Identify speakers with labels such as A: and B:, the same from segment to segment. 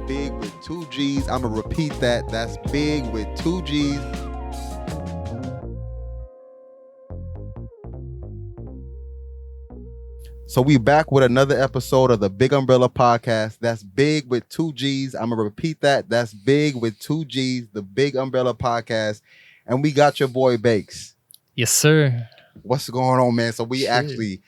A: big with 2 G's. I'm going to repeat that. That's big with 2 G's. So we back with another episode of the BiGG Umbrella Podcast. That's big with 2 G's. I'm going to repeat that. That's big with 2 G's, the BiGG Umbrella Podcast. And we got your boy Bakes.
B: Yes, sir.
A: What's going on, man? So we actually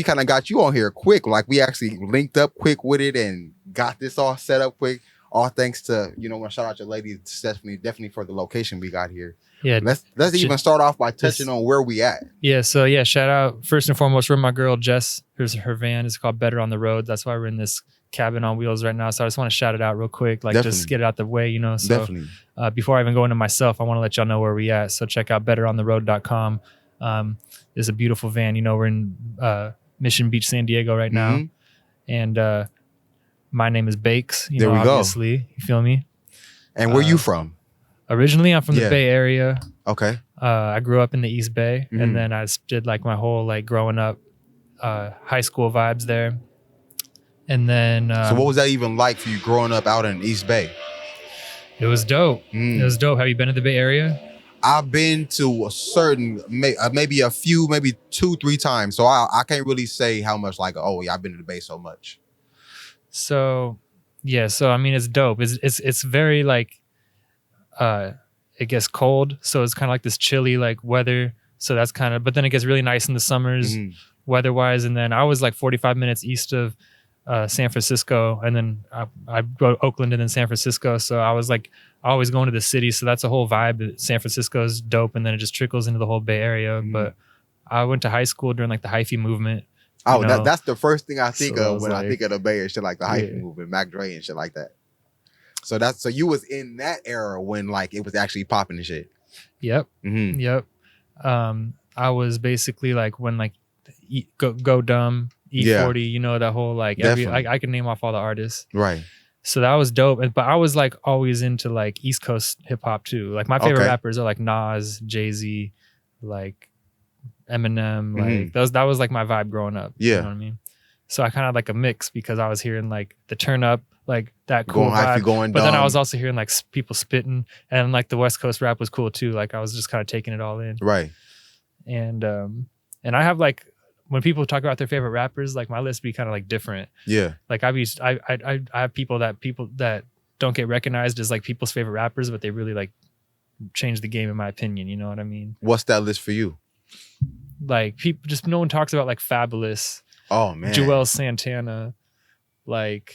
A: kind of got you on here quick. Like we actually linked up quick with it and got this all set up quick. All thanks to, I want to shout out your lady, definitely for the location we got here.
B: Yeah.
A: Let's even start off by touching on where we at.
B: Yeah. So yeah, shout out first and foremost, we're my girl Jess. Here's her van. It's called Better on the Road. That's why we're in this cabin on wheels right now. So I just want to shout it out real quick, like just get it out the way, So
A: definitely.
B: Before I even go into myself, I want to let y'all know where we at. So check out betterontheroad.com. It's a beautiful van. We're in Mission Beach, San Diego right now. And my name is Bakes.
A: There we
B: obviously.
A: go.
B: You feel me?
A: And where you from?
B: Originally, I'm from the Bay Area.
A: Okay.
B: I grew up in the East Bay, and then I did like my whole growing up high school vibes there. And then
A: so what was that even like for you growing up out in East Bay?
B: It was dope. It was dope. Have you been to the Bay Area?
A: I've been to a certain, maybe a few, maybe 2-3 times. So I can't really say how much I've been to the Bay so much.
B: So yeah, I mean it's dope. It's very it gets cold, so it's kind of like this chilly weather. So that's but then it gets really nice in the summers weather-wise. And then I was 45 minutes east of San Francisco, and then I go to Oakland and then San Francisco. So I was always going to the city. So that's a whole vibe. San Francisco is dope, and then it just trickles into the whole Bay Area. But I went to high school during the hyphy movement.
A: Oh, that's the first thing I think of when I think of the Bay and shit, like the hyphy movement, Mac Dre and shit like that. So you was in that era when it was actually popping and shit.
B: Yep. Yep. I was basically when Go Dumb, E40, that whole I can name off all the artists.
A: Right.
B: So that was dope. But I was always into East Coast hip hop too. My favorite rappers are Nas, Jay-Z, Eminem, that was my vibe growing up.
A: Yeah.
B: You know what I mean? So I kind of a mix because I was hearing the turn up, that cool
A: going
B: vibe.
A: Hyphy, going
B: but
A: dumb.
B: then I was also hearing people spitting, and the West Coast rap was cool too. I was just kind of taking it all in.
A: Right.
B: And I have when people talk about their favorite rappers, my list be kind of different.
A: Yeah.
B: I have people that don't get recognized as people's favorite rappers, but they really change the game in my opinion. You know what I mean?
A: What's that list for you?
B: People just no one talks about Fabulous.
A: Oh man.
B: Joel Santana, Royce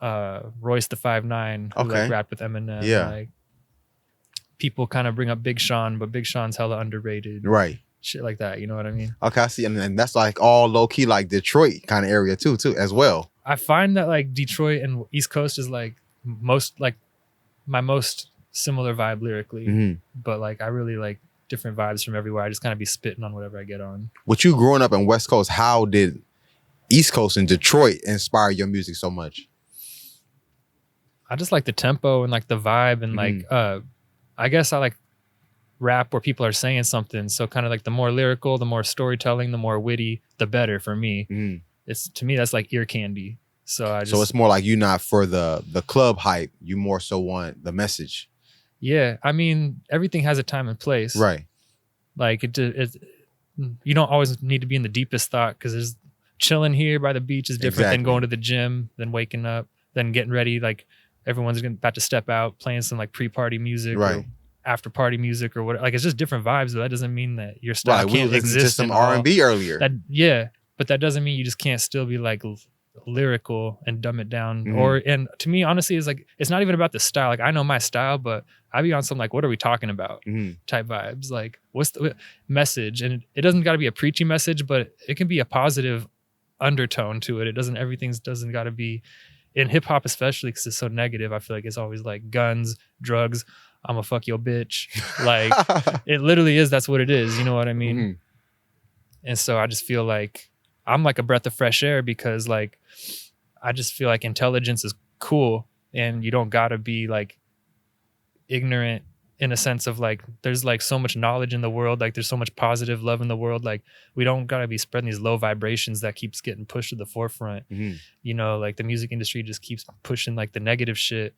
B: the 5'9", who rapped with Eminem.
A: Yeah.
B: People kind of bring up Big Sean, but Big Sean's hella underrated.
A: Right.
B: Shit like that. You know what I mean?
A: Okay, I see. And that's all low key Detroit kind of area too as well.
B: I find that Detroit and East Coast is most my most similar vibe lyrically. But I really different vibes from everywhere. I just kind of be spitting on whatever I get on.
A: With you growing up in West Coast, how did East Coast and Detroit inspire your music so much?
B: I just like the tempo and the vibe and I guess I rap where people are saying something. So kind of the more lyrical, the more storytelling, the more witty, the better for me. It's to me that's ear candy. So
A: it's more you not for the club hype. You more so want the message.
B: Yeah, I mean everything has a time and place.
A: Right.
B: You don't always need to be in the deepest thought because there's chilling here by the beach is different than going to the gym, then waking up, then getting ready. Everyone's about to step out, playing some pre-party music,
A: right,
B: or after-party music, or what. It's just different vibes. But that doesn't mean that your style can't exist.
A: We listened to some R&B earlier.
B: But that doesn't mean you just can't still be lyrical and dumb it down. And to me, honestly, it's not even about the style. I know my style, but I be on some what are we talking about type vibes. What's the message? And it doesn't got to be a preachy message, but it can be a positive undertone to it. Everything doesn't got to be. In hip hop, especially because it's so negative, I feel it's always guns, drugs. I'm a fuck your bitch. It literally is. That's what it is. You know what I mean? And so I just feel I'm a breath of fresh air because I just feel intelligence is cool and you don't gotta be ignorant in a sense of like there's like so much knowledge in the world, like there's so much positive love in the world, like we don't gotta be spreading these low vibrations that keeps getting pushed to the forefront. You know, like the music industry just keeps pushing like the negative shit,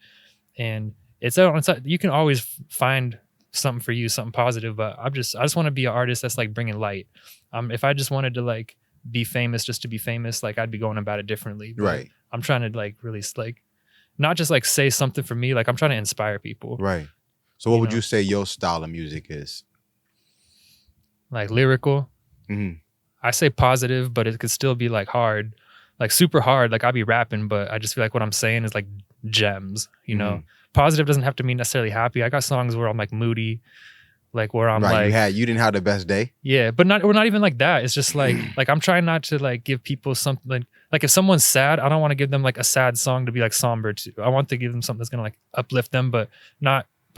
B: and it's you can always find something for you, something positive, but I just want to be an artist that's like bringing light. If I just wanted to like be famous just to be famous, like I'd be going about it differently, but
A: right.
B: I'm trying to like really like not just like say something for me, like I'm trying to inspire people.
A: Right. So what would you say your style of music is?
B: Like lyrical. I say positive, but it could still be like hard, like super hard. Like I'll be rapping, but I just feel like what I'm saying is like gems, you know? Positive doesn't have to mean necessarily happy. I got songs where I'm like moody, like where I'm like,
A: you didn't have the best day.
B: Yeah, but we're not even like that. It's just like I'm trying not to like give people something like if someone's sad, I don't want to give them like a sad song to be like somber to. I want to give them something that's gonna like uplift them, but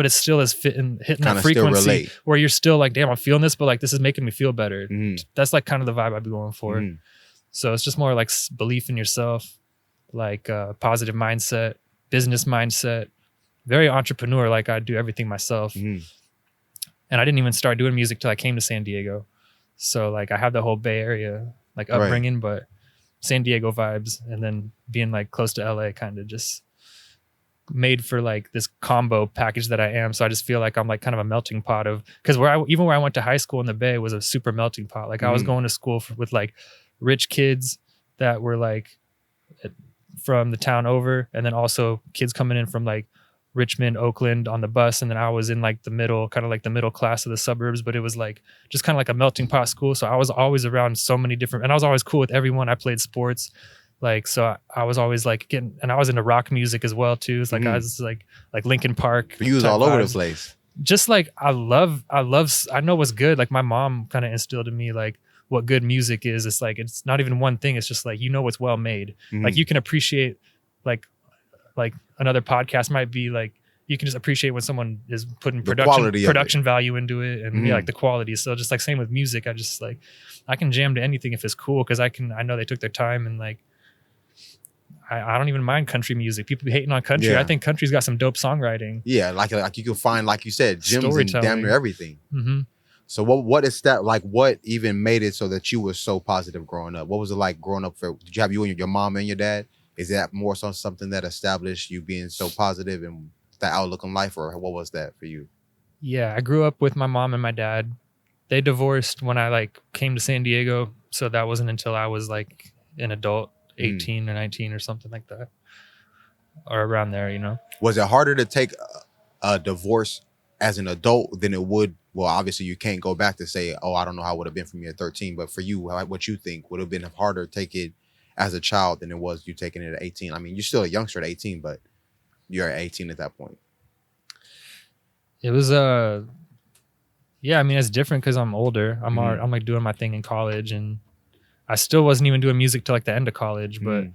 B: it still is hitting that frequency where you're still like, damn, I'm feeling this, but like this is making me feel better. That's like kind of the vibe I'd be going for. So it's just more like belief in yourself, like positive mindset, business mindset, very entrepreneur. Like I do everything myself. And I didn't even start doing music till I came to San Diego. So like I have the whole Bay Area like upbringing, but San Diego vibes, and then being like close to LA kind of just made for like this combo package that I am. So I just feel like I'm like kind of a melting pot of, because where I went to high school in the Bay was a super melting pot. Like I was going to school with like rich kids that were like from the town over, and then also kids coming in from like Richmond, Oakland on the bus, and then I was in like the middle, kind of like the middle class of the suburbs, but it was like just kind of like a melting pot school. So I was always around so many different, and I was always cool with everyone. I played sports, like, so I was always like getting, and I was into rock music as well too. It's like I was like Linkin Park.
A: You was all over the place.
B: Just like I know what's good. Like my mom kind of instilled in me like what good music is. It's like it's not even one thing. It's just like what's well made. Like you can appreciate like another podcast might be like you can just appreciate when someone is putting production value into it, and like the quality. So just like same with music, I just like I can jam to anything if it's cool, because I know they took their time, and like I don't even mind country music. People be hating on country. I think country's got some dope songwriting. Yeah,
A: like you can find, like you said, gems in damn near everything. So what is that like? What even made it so that you were so positive growing up? What was it like growing up? Did you have you and your mom and your dad? Is that more so something that established you being so positive and that outlook on life, or what was that for you? Yeah,
B: I grew up with my mom and my dad. They divorced when I like came to San Diego, so that wasn't until I was like an adult. 18 or 19 or something like that, or around there, you know. Was it harder to take a divorce as an adult than it would? Well, obviously you can't go back to say, oh, I don't know how it would have been for me at 13, but for you, what you think would have been harder to take it as a child than it was you taking it at 18? I mean, you're still a youngster at 18, but you're at 18 at that point. It was yeah, I mean, it's different because I'm older. I'm like doing my thing in college, and I still wasn't even doing music till like the end of college, but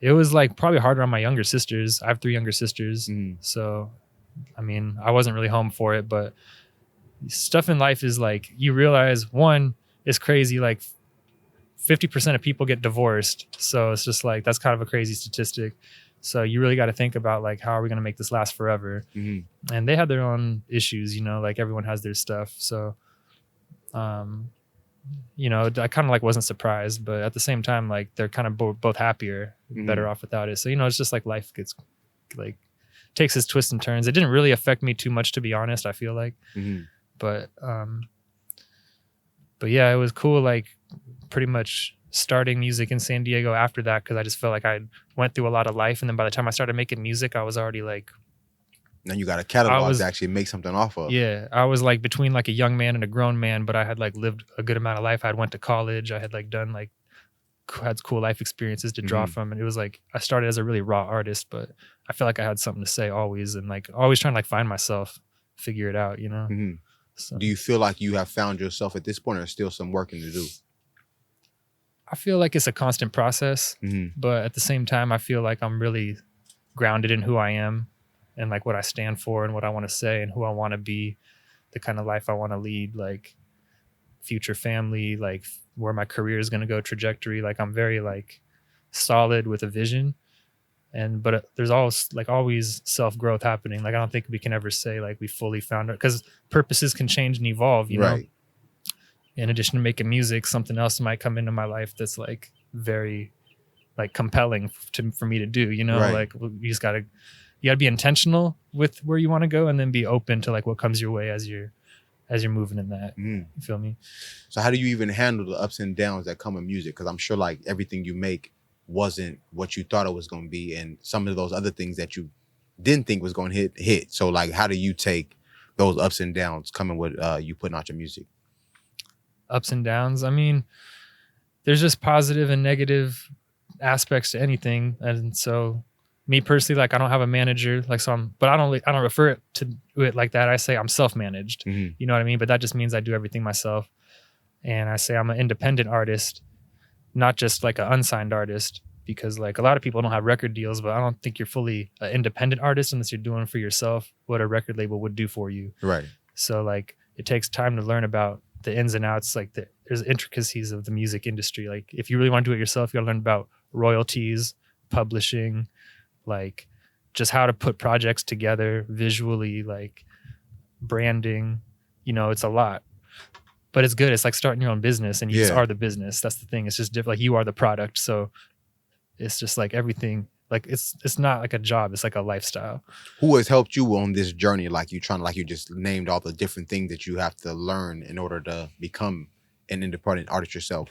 B: it was like probably harder on my younger sisters. I have 3 younger sisters. So, I mean, I wasn't really home for it, but stuff in life is like, you realize one is crazy. Like 50% of people get divorced. So it's just like, that's kind of a crazy statistic. So you really got to think about like, how are we going to make this last forever? And they had their own issues, you know, like everyone has their stuff. So, you know, I kind of like wasn't surprised, but at the same time, like they're kind of both happier, better off without it. So, you know, it's just like life gets like takes its twists and turns. It didn't really affect me too much, to be honest, I feel like, but yeah, it was cool. Like pretty much starting music in San Diego after that, because I just felt like I went through a lot of life, and then by the time I started making music, I was already like,
A: then you got a catalog to actually make something off of.
B: Yeah, I was like between like a young man and a grown man, but I had like lived a good amount of life. I had went to college. I had like done like had cool life experiences to draw from, and it was like I started as a really raw artist, but I felt like I had something to say always, and like always trying to like find myself, figure it out, you know. So,
A: do you feel like you have found yourself at this point, or still some working to do?
B: I feel like it's a constant process, but at the same time, I feel like I'm really grounded in who I am, and like what I stand for, and what I want to say, and who I want to be, the kind of life I want to lead, like future family, like where my career is going to go, trajectory. Like I'm very like solid with a vision. But there's always self-growth happening. Like I don't think we can ever say like we fully found it, because purposes can change and evolve, you know. In addition to making music, something else might come into my life that's like very like compelling for me to do, you know. Like you gotta be intentional with where you want to go, and then be open to like what comes your way as you're moving in that. You feel me?
A: So how do you even handle the ups and downs that come in music? Because I'm sure like everything you make wasn't what you thought it was going to be, and some of those other things that you didn't think was going to hit. So like, how do you take those ups and downs coming with you putting out your music?
B: Ups and downs, I mean, there's just positive and negative aspects to anything. And so me personally, like I don't have a manager, like but I don't refer to it like that. I say I'm self-managed. You know what I mean? But that just means I do everything myself. And I say I'm an independent artist, not just like an unsigned artist, because like a lot of people don't have record deals, but I don't think you're fully an independent artist unless you're doing for yourself what a record label would do for you.
A: Right.
B: So like it takes time to learn about the ins and outs, like there's intricacies of the music industry. Like if you really want to do it yourself, you gotta learn about royalties, publishing, like just how to put projects together visually, like branding, you know, it's a lot. But it's good. It's like starting your own business, and you just are the business. That's the thing. It's just different. Like you are the product. So it's just like everything. Like it's not like a job. It's like a lifestyle.
A: Who has helped you on this journey? Like you just named all the different things that you have to learn in order to become an independent artist yourself.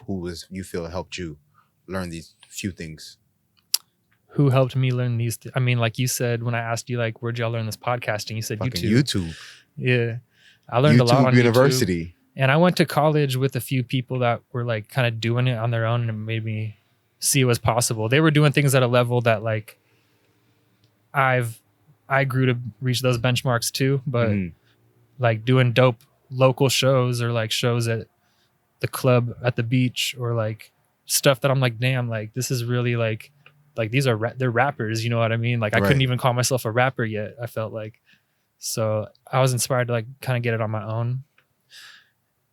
A: You feel helped you learn these few things?
B: Who helped me learn these? I mean, like you said, when I asked you, like, where'd y'all learn this podcasting? You said YouTube. Yeah. I learned a lot on
A: University.
B: YouTube. And I went to college with a few people that were like kind of doing it on their own, and made me see it was possible. They were doing things at a level that like I grew to reach those benchmarks too, but like doing dope local shows, or like shows at the club at the beach, or like stuff that I'm like, damn, like this is really like these are they're rappers, you know what I mean? Like I couldn't even call myself a rapper yet, I felt like. So I was inspired to like kind of get it on my own.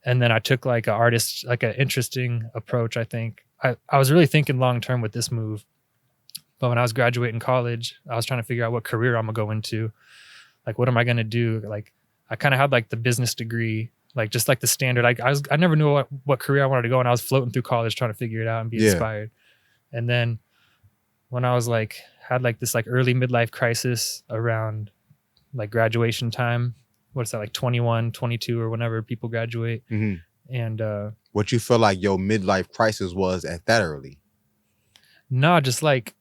B: And then I took like an interesting approach. I think I was really thinking long term with this move, but when I was graduating college, I was trying to figure out what career I'm gonna go into. Like, what am I gonna do? Like, I kind of had like the business degree, like just like the standard. I never knew what career I wanted to go, and I was floating through college trying to figure it out and be inspired. And then when I was like had like this like early midlife crisis around like graduation time. What's that, like 21, 22 or whenever people graduate. And
A: what you feel like your midlife crisis was at that early?
B: No, just like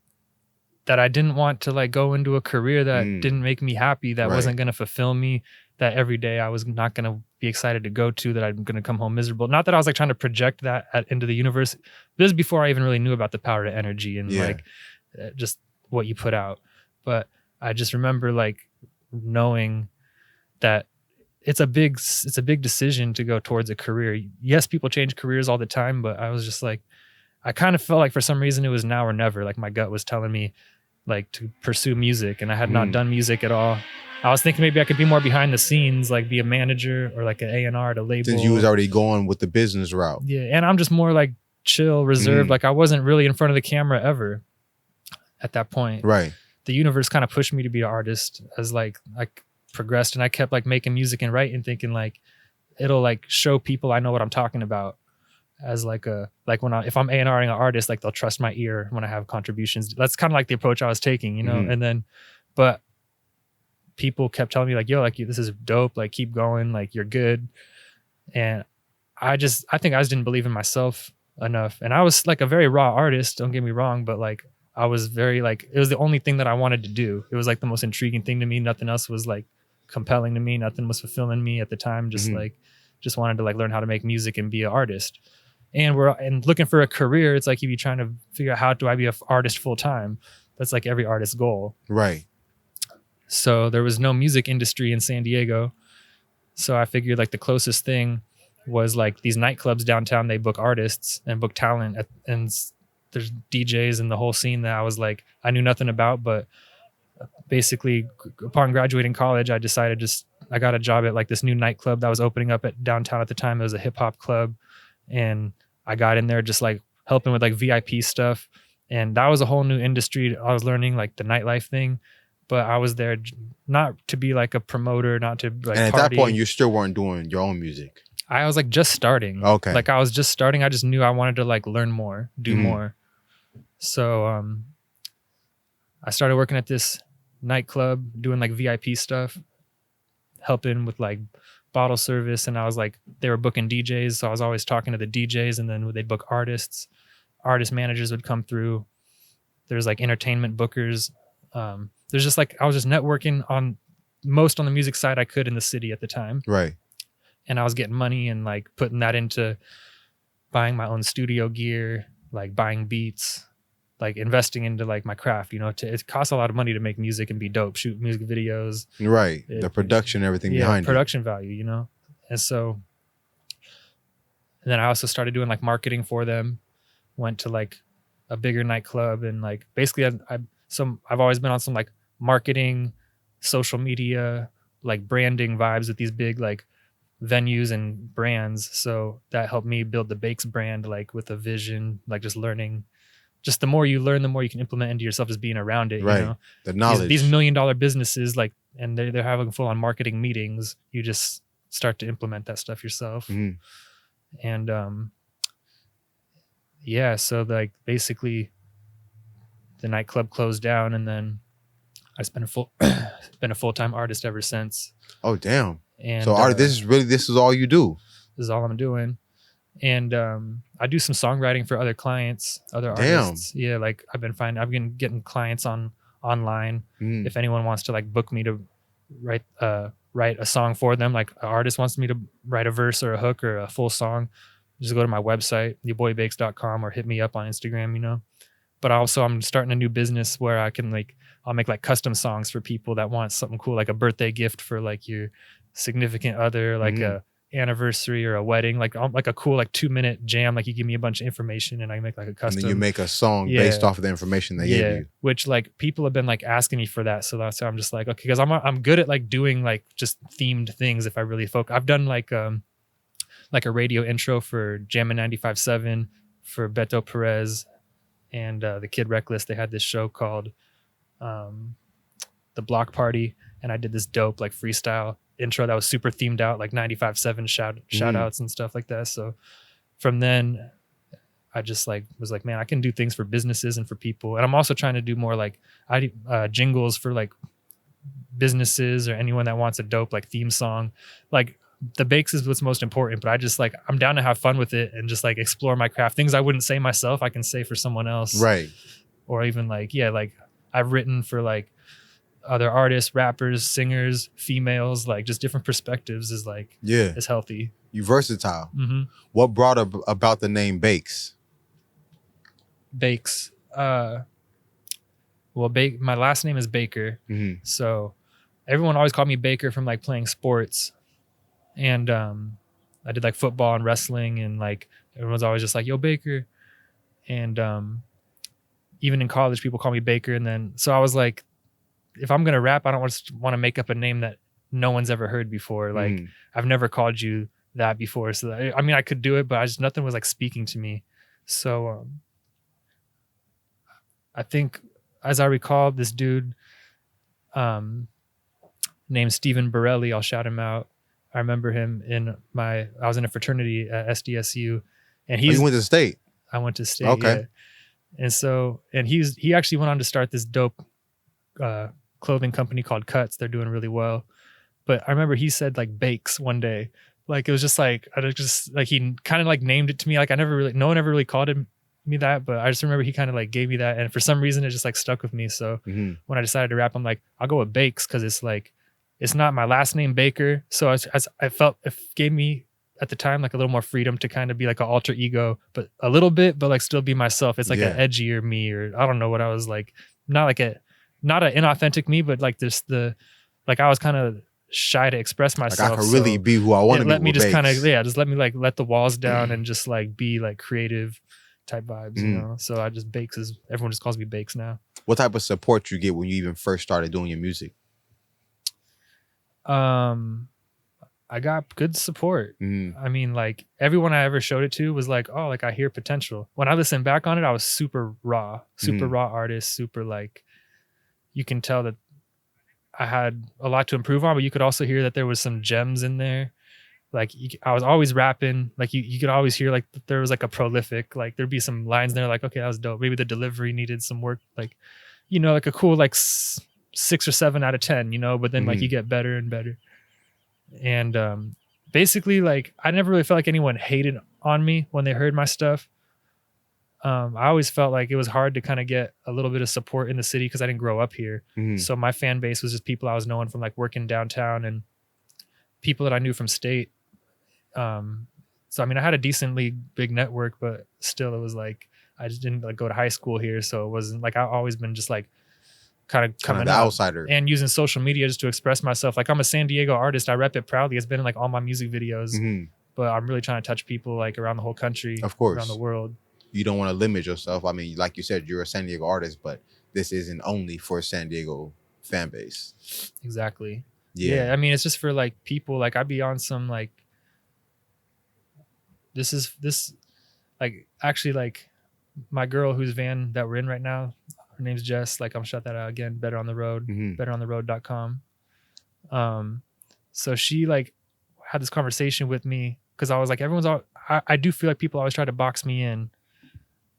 B: that I didn't want to like go into a career that didn't make me happy, that wasn't going to fulfill me, that every day I was not going to be excited to go to, that I'm going to come home miserable. Not that I was like trying to project that into the universe. This is before I even really knew about the power to energy and like just what you put out. But I just remember like knowing that it's a big decision to go towards a career. Yes, people change careers all the time, but I was just like, I kind of felt like for some reason it was now or never. Like my gut was telling me like to pursue music, and I had not done music at all. I was thinking maybe I could be more behind the scenes, like be a manager or like an A&R at a label.
A: Since you was already going with the business route.
B: Yeah, and I'm just more like chill, reserved. Like I wasn't really in front of the camera ever at that point.
A: Right.
B: The universe kind of pushed me to be an artist as like progressed, and I kept like making music and writing, thinking like it'll like show people I know what I'm talking about, as like if I'm A&Ring an artist, like they'll trust my ear when I have contributions. That's kind of like the approach I was taking, you know. And then but people kept telling me like, yo, like this is dope, like keep going, like you're good. And I think I just didn't believe in myself enough. And I was like a very raw artist, don't get me wrong, but like I was very like, it was the only thing that I wanted to do. It was like the most intriguing thing to me. Nothing else was like compelling to me. Nothing was fulfilling me at the time. Just wanted to like learn how to make music and be an artist. And looking for a career, it's like you'd be trying to figure out, how do I be an artist full time? That's like every artist's goal.
A: Right.
B: So there was no music industry in San Diego. So I figured like the closest thing was like these nightclubs downtown. They book artists and book talent, and there's DJs and the whole scene that I was like, I knew nothing about. But basically upon graduating college, I decided I got a job at like this new nightclub that was opening up at downtown at the time. It was a hip hop club. And I got in there just like helping with like VIP stuff. And that was a whole new industry. I was learning like the nightlife thing, but I was there not to be like a promoter, not to like
A: And at
B: party.
A: that point, you still weren't doing your own music.
B: I was like just starting.
A: Okay.
B: Like I was just starting. I just knew I wanted to like learn more, do more. So I started working at this nightclub doing like VIP stuff, helping with like bottle service. And I was like, they were booking DJs. So I was always talking to the DJs, and then they'd book artists. Artist managers would come through. There's like entertainment bookers. There's just like, I was just networking on the music side I could in the city at the time.
A: Right.
B: And I was getting money and like putting that into buying my own studio gear, like buying beats, like investing into like my craft, you know, it costs a lot of money to make music and be dope, shoot music videos.
A: Right. The production, everything behind
B: production value, you know? And so, and then I also started doing like marketing for them, went to like a bigger nightclub, and like basically I've always been on some like marketing, social media, like branding vibes with these big like venues and brands. So that helped me build the Bakes brand, like with a vision, like just learning. Just the more you learn, the more you can implement into yourself, just being around it.
A: Right.
B: You know?
A: The knowledge.
B: These $1 million businesses, like, and they're having full on marketing meetings. You just start to implement that stuff yourself. And yeah, so like basically the nightclub closed down, and then I've been a full-time artist ever since.
A: Oh damn.
B: And
A: so this is all you do.
B: This is all I'm doing. And I do some songwriting for other clients, other artists. Yeah, like I've been getting clients online. If anyone wants to like book me to write a song for them, like an artist wants me to write a verse or a hook or a full song, just go to my website, yourboybakes.com, or hit me up on Instagram, you know. But also I'm starting a new business where I'll make like custom songs for people that want something cool, like a birthday gift for like your significant other, like a anniversary or a wedding, like a cool like 2-minute jam. Like you give me a bunch of information and I make like a custom.
A: And then you make a song based off of the information they gave you. Which
B: like people have been like asking me for that. So that's how I'm just like, okay, because I'm good at like doing like just themed things if I really focus. I've done like a radio intro for Jammin' 95.7 for Beto Perez and the Kid Reckless. They had this show called The Block Party, and I did this dope like freestyle intro that was super themed out, like 95.7 shout outs and stuff like that. So from then I just like was like, man, I can do things for businesses and for people. And I'm also trying to do more like jingles for like businesses or anyone that wants a dope like theme song. Like the Bakes is what's most important, but I just like, I'm down to have fun with it and just like explore my craft. Things I wouldn't say myself, I can say for someone else.
A: Right.
B: Or even like, yeah, like I've written for like other artists, rappers, singers, females, like just different perspectives is like, is healthy.
A: You versatile. What brought about the name Bakes?
B: Bakes. Well, my last name is Baker. So everyone always called me Baker from like playing sports. And I did like football and wrestling, and like everyone's always just like, yo, Baker. And even in college, people call me Baker. And then, so I was like, if I'm going to rap, I don't want to make up a name that no one's ever heard before. Like I've never called you that before. So I mean, I could do it, but nothing was like speaking to me. So I think, as I recall, this dude named Stephen Borelli, I'll shout him out. I remember him I was in a fraternity at SDSU, and
A: you went to state.
B: I went to state.
A: Okay.
B: Yeah. And so, and he actually went on to start this dope clothing company called Cuts. They're doing really well. But I remember he said like Bakes one day. Like it was just like, he kind of like named it to me. Like no one ever really called me that, but I just remember he kind of like gave me that. And for some reason it just like stuck with me. So when I decided to rap, I'm like, I'll go with Bakes, because it's like, it's not my last name Baker. So I felt it gave me at the time like a little more freedom to kind of be like an alter ego, but a little bit, but like still be myself. It's like an edgier me, or I don't know what I was like, not an inauthentic me, but like like I was kind of shy to express myself.
A: Like I could really be who I want to be.
B: Let me just kind of, just let me like let the walls down and just like be like creative type vibes, you know? So I just everyone just calls me Bakes now.
A: What type of support you get when you even first started doing your music?
B: I got good support.
A: Mm-hmm.
B: I mean, like everyone I ever showed it to was like, oh, like I hear potential. When I listen back on it, I was super raw artist, super like, you can tell that I had a lot to improve on, but you could also hear that there was some gems in there. Like I was always rapping. Like you could always hear like there was like a prolific, like there'd be some lines there like, okay, that was dope. Maybe the delivery needed some work, like, you know, like a cool like 6 or 7 out of 10, you know, but then like you get better and better. And basically like I never really felt like anyone hated on me when they heard my stuff. I always felt like it was hard to kind of get a little bit of support in the city because I didn't grow up here. So my fan base was just people I was knowing from like working downtown and people that I knew from state. So I mean I had a decently big network, but still it was like I just didn't like go to high school here, so it wasn't like I've always been just like kind of coming
A: the
B: up
A: outsider
B: and using social media just to express myself. Like I'm a San Diego artist, I rep it proudly. It's been in like all my music videos, but I'm really trying to touch people like around the whole country,
A: of course,
B: around the world.
A: You don't want to limit yourself. I mean, like you said, you're a San Diego artist, but this isn't only for San Diego fan base.
B: Exactly. Yeah. I mean, it's just for like people. Like I'd be on some like this like actually like my girl whose van that we're in right now, her name's Jess. Like I'm shout that out again. Better on the Road, betterontheroad.com. So she like had this conversation with me because I was like, I do feel like people always try to box me in.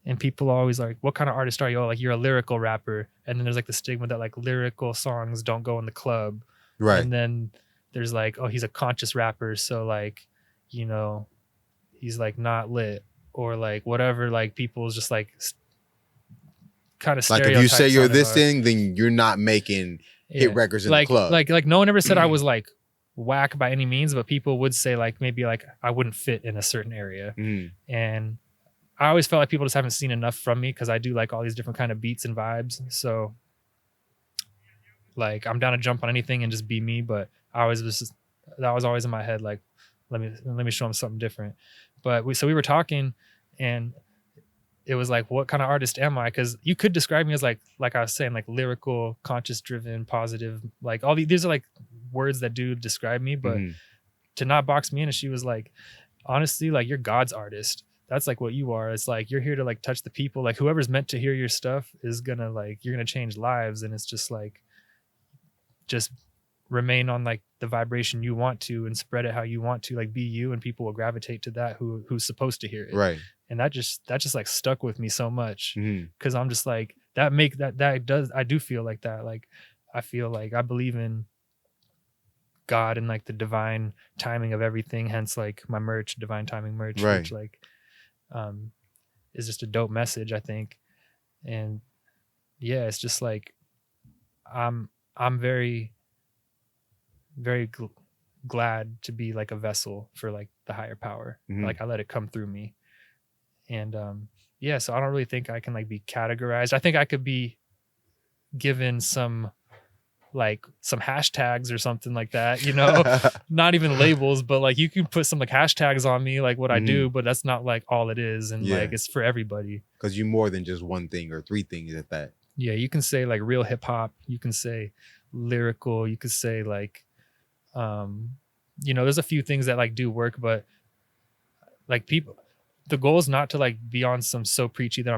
B: And people are always like, what kind of artist are you? Oh, like you're a lyrical rapper. And then there's like the stigma that like lyrical songs don't go in the club.
A: Right.
B: And then there's like, oh, he's a conscious rapper. So like, you know, he's like not lit or like whatever. Like people's just like kind of stereotypes.
A: Like if you say you're this thing, then you're not making hit records in the club.
B: Like no one ever said I was like whack by any means, but people would say like maybe like I wouldn't fit in a certain area. And I always felt like people just haven't seen enough from me because I do like all these different kind of beats and vibes. So like I'm down to jump on anything and just be me, but that was always in my head, like let me show them something different. But we were talking and it was like, what kind of artist am I? Because you could describe me as like I was saying, like lyrical, conscious driven, positive, like all these are like words that do describe me, but to not box me in. And she was like, honestly, like you're God's artist. That's like what you are. It's like you're here to like touch the people. Like whoever's meant to hear your stuff is gonna like you're gonna change lives, and it's just like just remain on like the vibration you want to and spread it how you want to. Like be you, and people will gravitate to that who's supposed to hear it.
A: Right.
B: And that just like stuck with me so much because I'm just like I do feel like that. Like I feel like I believe in God and like the divine timing of everything. Hence like my merch, divine timing merch,
A: right.
B: Which like is just a dope message, I think. And yeah, it's just like I'm very very glad to be like a vessel for like the higher power. Like I let it come through me. And yeah, so I don't really think I can like be categorized. I think I could be given some hashtags or something like that, you know, not even labels, but like you can put some like hashtags on me, like what I do, but that's not like all it is. And like, it's for everybody.
A: Cause you're more than just one thing or three things at that.
B: Yeah. You can say like real hip hop. You can say lyrical. You could say like, you know, there's a few things that like do work, but like the goal is not to like be on some so preachy that I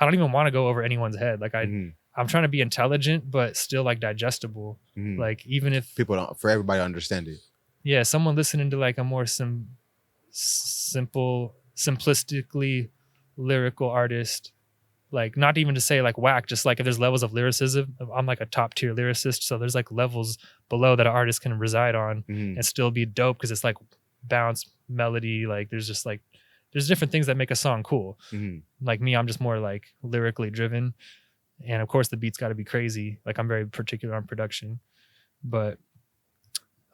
B: don't even want to go over anyone's head. Like I'm trying to be intelligent, but still like digestible. Like even if
A: for everybody to understand it.
B: Yeah. Someone listening to like a more simplistically lyrical artist, like not even to say like whack, just like if there's levels of lyricism, I'm like a top tier lyricist. So there's like levels below that an artist can reside on and still be dope. Cause it's like bounce, melody. Like there's just like, there's different things that make a song cool. Like me, I'm just more like lyrically driven. And of course the beat's got to be crazy. Like I'm very particular on production, but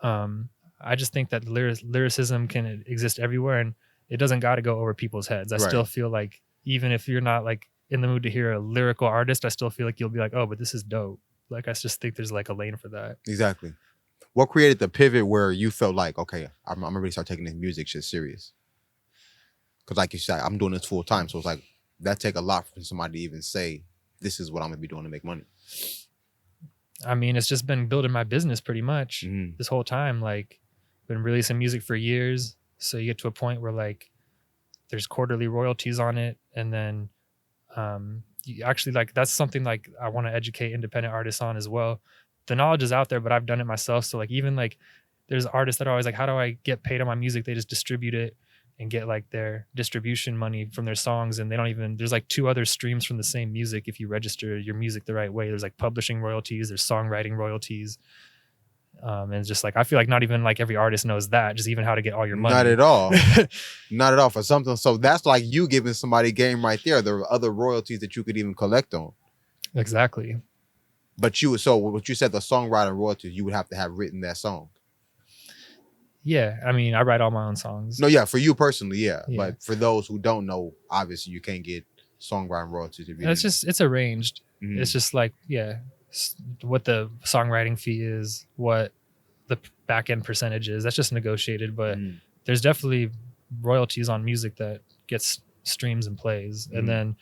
B: I just think that lyricism can exist everywhere and it doesn't got to go over people's heads. I still feel like even if you're not like in the mood to hear a lyrical artist, I still feel like you'll be like, oh, but this is dope. Like I just think there's like a lane for that.
A: Exactly. What created the pivot where you felt like, okay, I'm gonna really start taking this music shit serious? Because like you said, I'm doing this full time. So it's like, that take a lot for somebody to even say, this is what I'm gonna be doing to make money.
B: I mean, it's just been building my business pretty much this whole time. Like been releasing music for years. So you get to a point where like there's quarterly royalties on it. And then you actually like, that's something like I want to educate independent artists on as well. The knowledge is out there, but I've done it myself. So like even like there's artists that are always like, how do I get paid on my music? They just distribute it and get like their distribution money from their songs. And they don't even, there's like 2 other streams from the same music. If you register your music the right way, there's like publishing royalties, there's songwriting royalties. And it's just like, I feel like not even like every artist knows that, just even how to get all your money.
A: Not at all. Not at all for something. So that's like you giving somebody game right there. There are other royalties that you could even collect on.
B: Exactly.
A: But so what you said, the songwriting royalties, you would have to have written that song.
B: Yeah. I mean, I write all my own songs.
A: No, yeah. For you personally, yeah. But for those who don't know, obviously you can't get songwriting royalties.
B: It's arranged. Mm-hmm. It's just like, what the songwriting fee is, what the back end percentage is. That's just negotiated, but there's definitely royalties on music that gets streams and plays. And then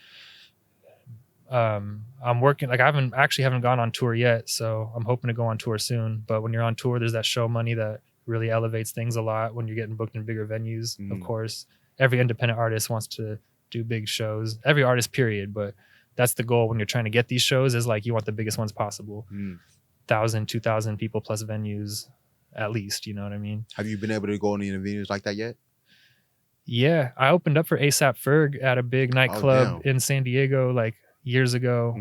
B: I'm working, like I haven't gone on tour yet, so I'm hoping to go on tour soon. But when you're on tour, there's that show money that really elevates things a lot when you're getting booked in bigger venues. Of course, every independent artist wants to do big shows, every artist period, but that's the goal when you're trying to get these shows, is like you want the biggest ones possible. 1,000, 2,000 people plus venues at least, you know what I mean? Have you been able to go on any venues like that yet? Yeah, I opened up for A$AP Ferg at a big nightclub in San Diego like years ago,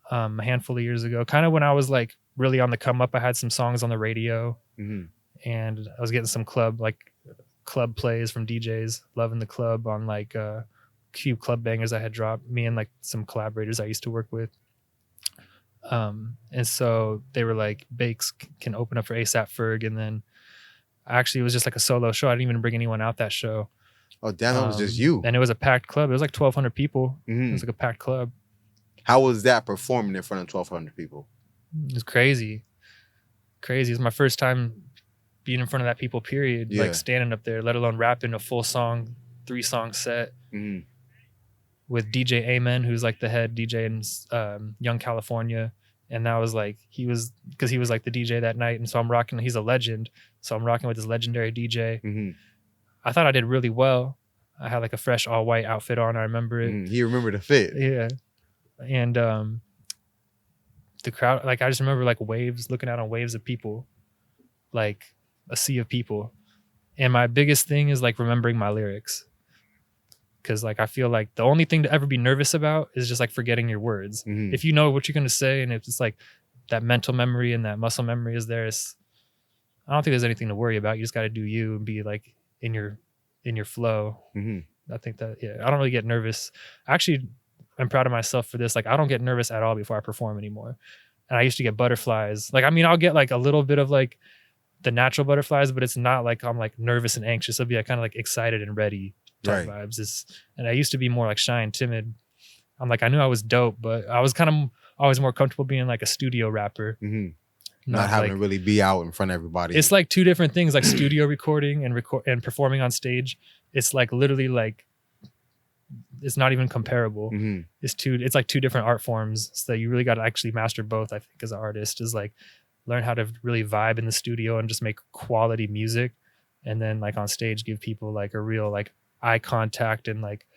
B: a handful of years ago, kind of when I was like really on the come up. I had some songs on the radio and I was getting some club plays from DJs, loving the club on like few club bangers I had dropped, me and like some collaborators I used to work with. And so they were like, Bakes can open up for A$AP Ferg. And then actually it was just like a solo show. I didn't even bring anyone out that show. Oh, damn, that was just you. And it was a packed club. It was like 1,200 people. It was like a packed club. How was that performing in front of 1,200 people? It was crazy. Crazy. It was my first time being in front of that people, period. Like standing up there, let alone rapping a full song, 3-song set. With DJ Amen, who's like the head DJ in Young California. And that was like, because he was like the DJ that night. And so I'm rocking, he's a legend. So I'm rocking with this legendary DJ. I thought I did really well. I had like a fresh all white outfit on. I remember it. You remember the fit. Yeah. And the crowd, like I just remember like looking out on waves of people, like a sea of people. And my biggest thing is like remembering my lyrics. Because like I feel like the only thing to ever be nervous about is just like forgetting your words. If you know what you're going to say, and if it's like that mental memory and that muscle memory is there, I don't think there's anything to worry about. You just got to do you and be like in your flow. I think that, I don't really get nervous. Actually, I'm proud of myself for this. Like I don't get nervous at all before I perform anymore. And I used to get butterflies. Like, I mean, I'll get like a little bit of like the natural butterflies, but it's not like I'm like nervous and anxious. I'll be like kind of like excited and ready type vibes. And I used to be more like shy and timid. I'm like, I knew I was dope, but I was kind of always more comfortable being like a studio rapper. Not having to really be out in front of everybody. It's like 2 different things, like studio recording and performing on stage. It's like literally like, it's not even comparable. It's like 2 different art forms. So you really got to actually master both, I think, as an artist, is like learn how to really vibe in the studio and just make quality music. And then like on stage, give people like a real like eye contact and like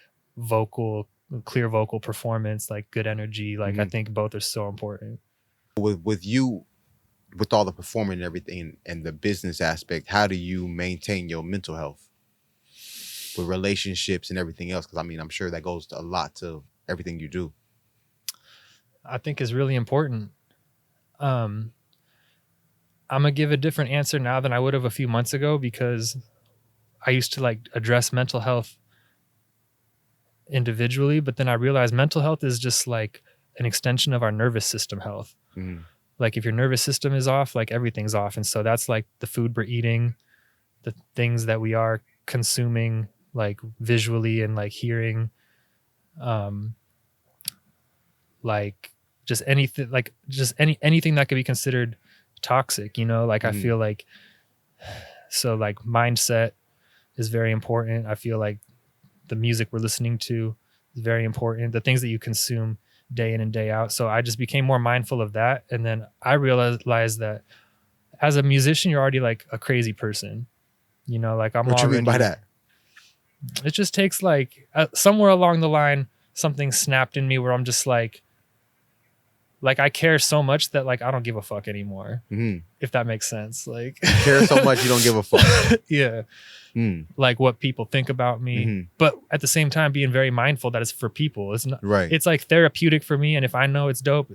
B: clear vocal performance, like good energy. Like I think both are so important. With you, with all the performing and everything and the business aspect, how do you maintain your mental health with relationships and everything else? Because I mean, I'm sure that goes a lot to everything you do. I think is really important. I'm gonna give a different answer now than I would have a few months ago, because I used to like address mental health individually, but then I realized mental health is just like an extension of our nervous system health. Like if your nervous system is off, like everything's off. And so that's like the food we're eating, the things that we are consuming, like visually and like hearing, like just anything, like just anything that could be considered toxic, you know, like I feel like, so like mindset is very important. I feel like the music we're listening to is very important. The things that you consume day in and day out. So I just became more mindful of that. And then I realized that as a musician, you're already like a crazy person. You know, like I'm
A: What
B: already,
A: you mean by that?
B: It just takes like somewhere along the line, something snapped in me where I'm just like I care so much that like I don't give a fuck anymore. If that makes sense. Like
A: you care so much you don't give a fuck.
B: Yeah. Like what people think about me, but at the same time being very mindful that it's for people. It's not
A: right.
B: It's like therapeutic for me, and if I know it's dope,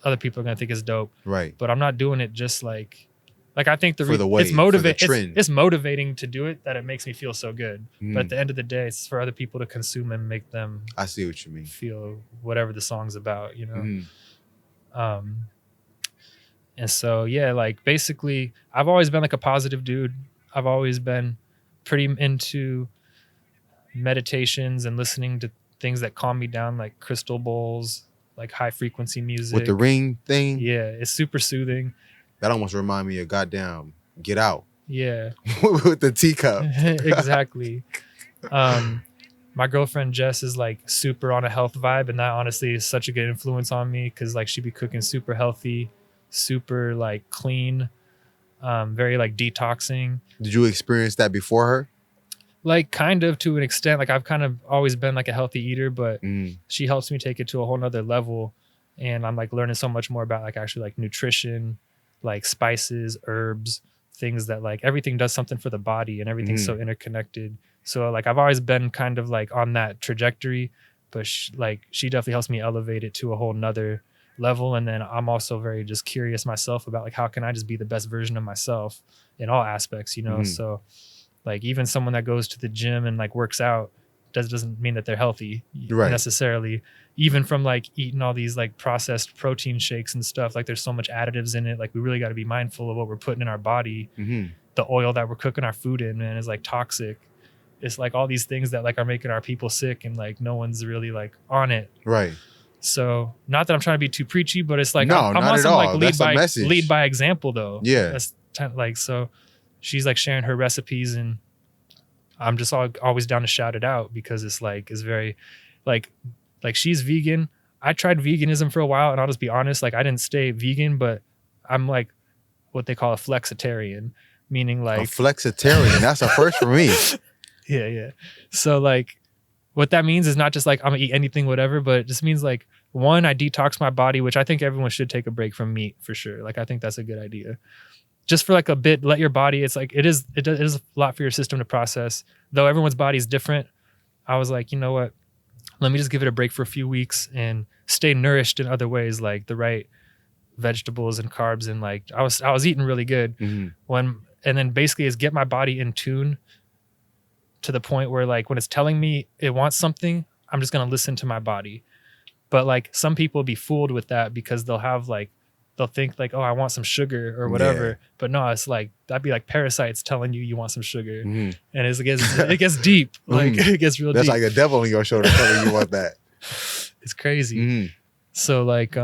B: other people are gonna think it's dope.
A: Right.
B: But I'm not doing it just like I think
A: for the wave,
B: it's motivating to do it, that it makes me feel so good. But at the end of the day, it's for other people to consume and make them.
A: I see what you mean.
B: Feel whatever the song's about, you know. And so yeah, like basically, I've always been like a positive dude. I've always been pretty into meditations and listening to things that calm me down, like crystal bowls, like high frequency music
A: with the ring thing.
B: Yeah, it's super soothing.
A: That almost remind me of goddamn Get Out.
B: Yeah.
A: With the teacup.
B: Exactly. My girlfriend Jess is like super on a health vibe, and that honestly is such a good influence on me, because like she'd be cooking super healthy, super like clean, very like detoxing.
A: Did you experience that before her?
B: Like kind of to an extent. Like I've kind of always been like a healthy eater, but she helps me take it to a whole nother level, and I'm like learning so much more about like actually like nutrition, like spices, herbs, things that like everything does something for the body, and everything's so interconnected. So like I've always been kind of like on that trajectory, but she definitely helps me elevate it to a whole nother level. And then I'm also very just curious myself about like how can I just be the best version of myself in all aspects, you know. So like even someone that goes to the gym and like works out doesn't mean that they're healthy necessarily. Even from like eating all these like processed protein shakes and stuff, like there's so much additives in it. Like we really got to be mindful of what we're putting in our body. The oil that we're cooking our food in, man, is like toxic. It's like all these things that like are making our people sick, and like no one's really like on it. Right. So not that I'm trying to be too preachy, but it's like I'm on some like lead by example though. Yeah. That's like, so she's like sharing her recipes, and I'm just always down to shout it out, because it's like it's very like she's vegan. I tried veganism for a while, and I'll just be honest, like I didn't stay vegan, but I'm like what they call a flexitarian, meaning like a
A: flexitarian. That's a first for me.
B: Yeah. So like what that means is not just like I'm gonna eat anything, whatever, but it just means like, one, I detox my body, which I think everyone should take a break from meat for sure. Like I think that's a good idea. Just for like a bit, let your body, it's like it is a lot for your system to process. Though everyone's body is different. I was like, you know what? Let me just give it a break for a few weeks and stay nourished in other ways, like the right vegetables and carbs. And like I was eating really good and then basically is get my body in tune to the point where like when it's telling me it wants something, I'm just going to listen to my body. But like some people be fooled with that, because they'll think like, oh, I want some sugar or whatever. Yeah. But no, it's like, that'd be like parasites telling you want some sugar. And it gets deep. Like it gets real
A: That's
B: deep.
A: That's like a devil on your shoulder telling you want that.
B: It's crazy. So like,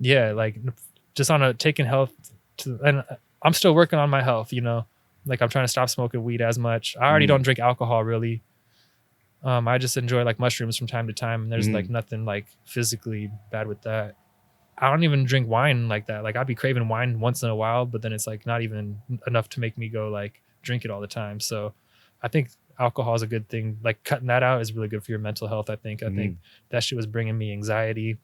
B: yeah, like just on a taking health and I'm still working on my health, you know, like I'm trying to stop smoking weed as much. I already don't drink alcohol really. I just enjoy like mushrooms from time to time, and there's like nothing like physically bad with that. I don't even drink wine like that. Like I'd be craving wine once in a while, but then it's like not even enough to make me go like drink it all the time. So I think alcohol is a good thing. Like cutting that out is really good for your mental health. I think that shit was bringing me anxiety.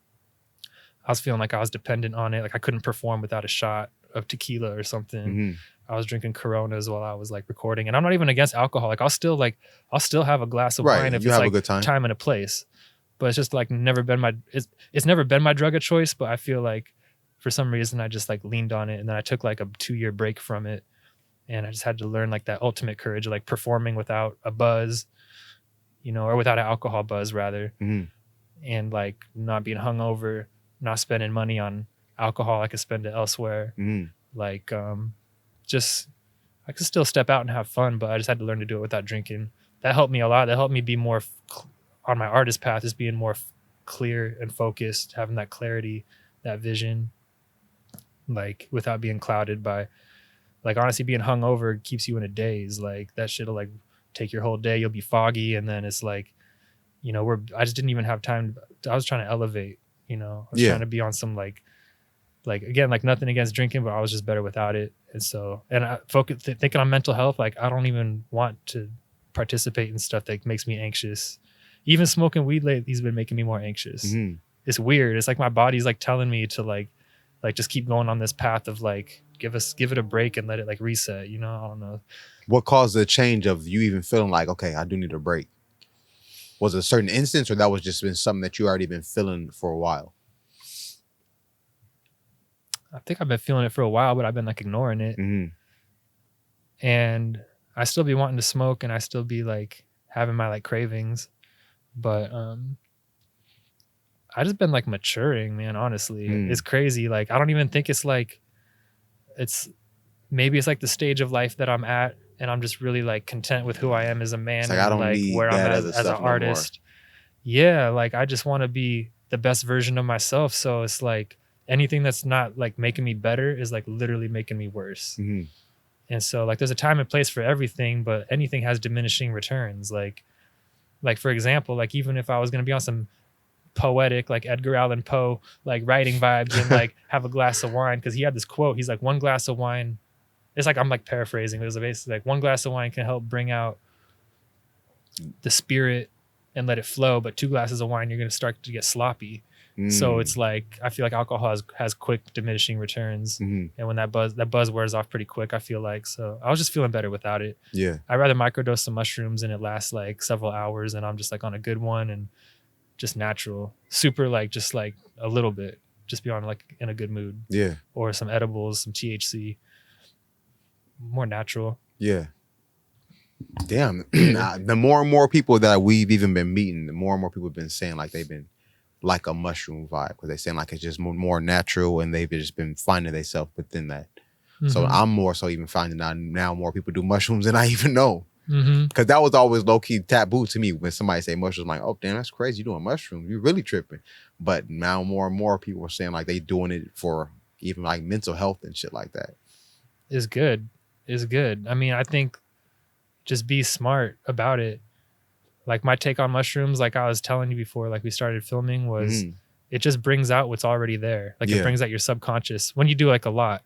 B: I was feeling like I was dependent on it. Like I couldn't perform without a shot of tequila or something. I was drinking Coronas while I was like recording, and I'm not even against alcohol. Like I'll still have a glass of wine if it's like a good time and a place. But it's just like it's never been my drug of choice. But I feel like for some reason I just like leaned on it, and then I took like a 2-year break from it, and I just had to learn like that ultimate courage of like performing without a buzz, you know, or without an alcohol buzz rather, and like not being hungover, not spending money on alcohol. I could spend it elsewhere. Like just I could still step out and have fun, but I just had to learn to do it without drinking. That helped me a lot. That helped me be more on my artist path, is being more clear and focused, having that clarity, that vision, like without being clouded by, like honestly being hungover keeps you in a daze. Like that shit'll like take your whole day. You'll be foggy, and then it's like, you know, I just didn't even have time. I was trying to elevate, you know, I was trying to be on some like Like, again, like nothing against drinking, but I was just better without it. And so, and I thinking on mental health, like I don't even want to participate in stuff that makes me anxious. Even smoking weed lately has been making me more anxious. It's weird. It's like my body's like telling me to like just keep going on this path of like give it a break and let it like reset. You know, I don't know.
A: What caused the change of you even feeling like, okay, I do need a break? Was it a certain instance, or that was just been something that you already been feeling for a while?
B: I think I've been feeling it for a while, but I've been like ignoring it. And I still be wanting to smoke, and I still be like having my like cravings, but I just been like maturing, man. Honestly, it's crazy. Like I don't even think it's like maybe it's like the stage of life that I'm at, and I'm just really like content with who I am as a man,
A: like,
B: and
A: I don't
B: like
A: need
B: where I'm
A: that
B: as an artist. Yeah, like I just want to be the best version of myself. So it's like anything that's not like making me better is like literally making me worse. And so like there's a time and place for everything, but anything has diminishing returns. Like for example, like even if I was gonna be on some poetic like Edgar Allan Poe like writing vibes and like have a glass of wine, because he had this quote, he's like, one glass of wine, it's like I'm like paraphrasing, it was basically like one glass of wine can help bring out the spirit and let it flow, but 2 glasses of wine you're gonna start to get sloppy. So it's like I feel like alcohol has quick diminishing returns, and when that buzz wears off pretty quick, I feel like. So I was just feeling better without it. I'd rather microdose some mushrooms and it lasts like several hours, and I'm just like on a good one and just natural, super like just like a little bit, just be on like in a good mood. Or some edibles, some THC, more natural.
A: Damn. The more and more people that we've even been meeting, the more and more people have been saying like they've been like a mushroom vibe, because they saying like it's just more natural, and they've just been finding themselves within that. So I'm more so even finding out now more people do mushrooms than I even know, because that was always low-key taboo to me. When somebody say mushrooms, I'm like, oh damn, that's crazy, you doing mushrooms, you really tripping. But now more and more people are saying like they doing it for even like mental health and shit like that.
B: Is good. I mean, I think just be smart about it. Like my take on mushrooms, like I was telling you before, like we started filming, was it just brings out what's already there. Like it brings out your subconscious when you do like a lot.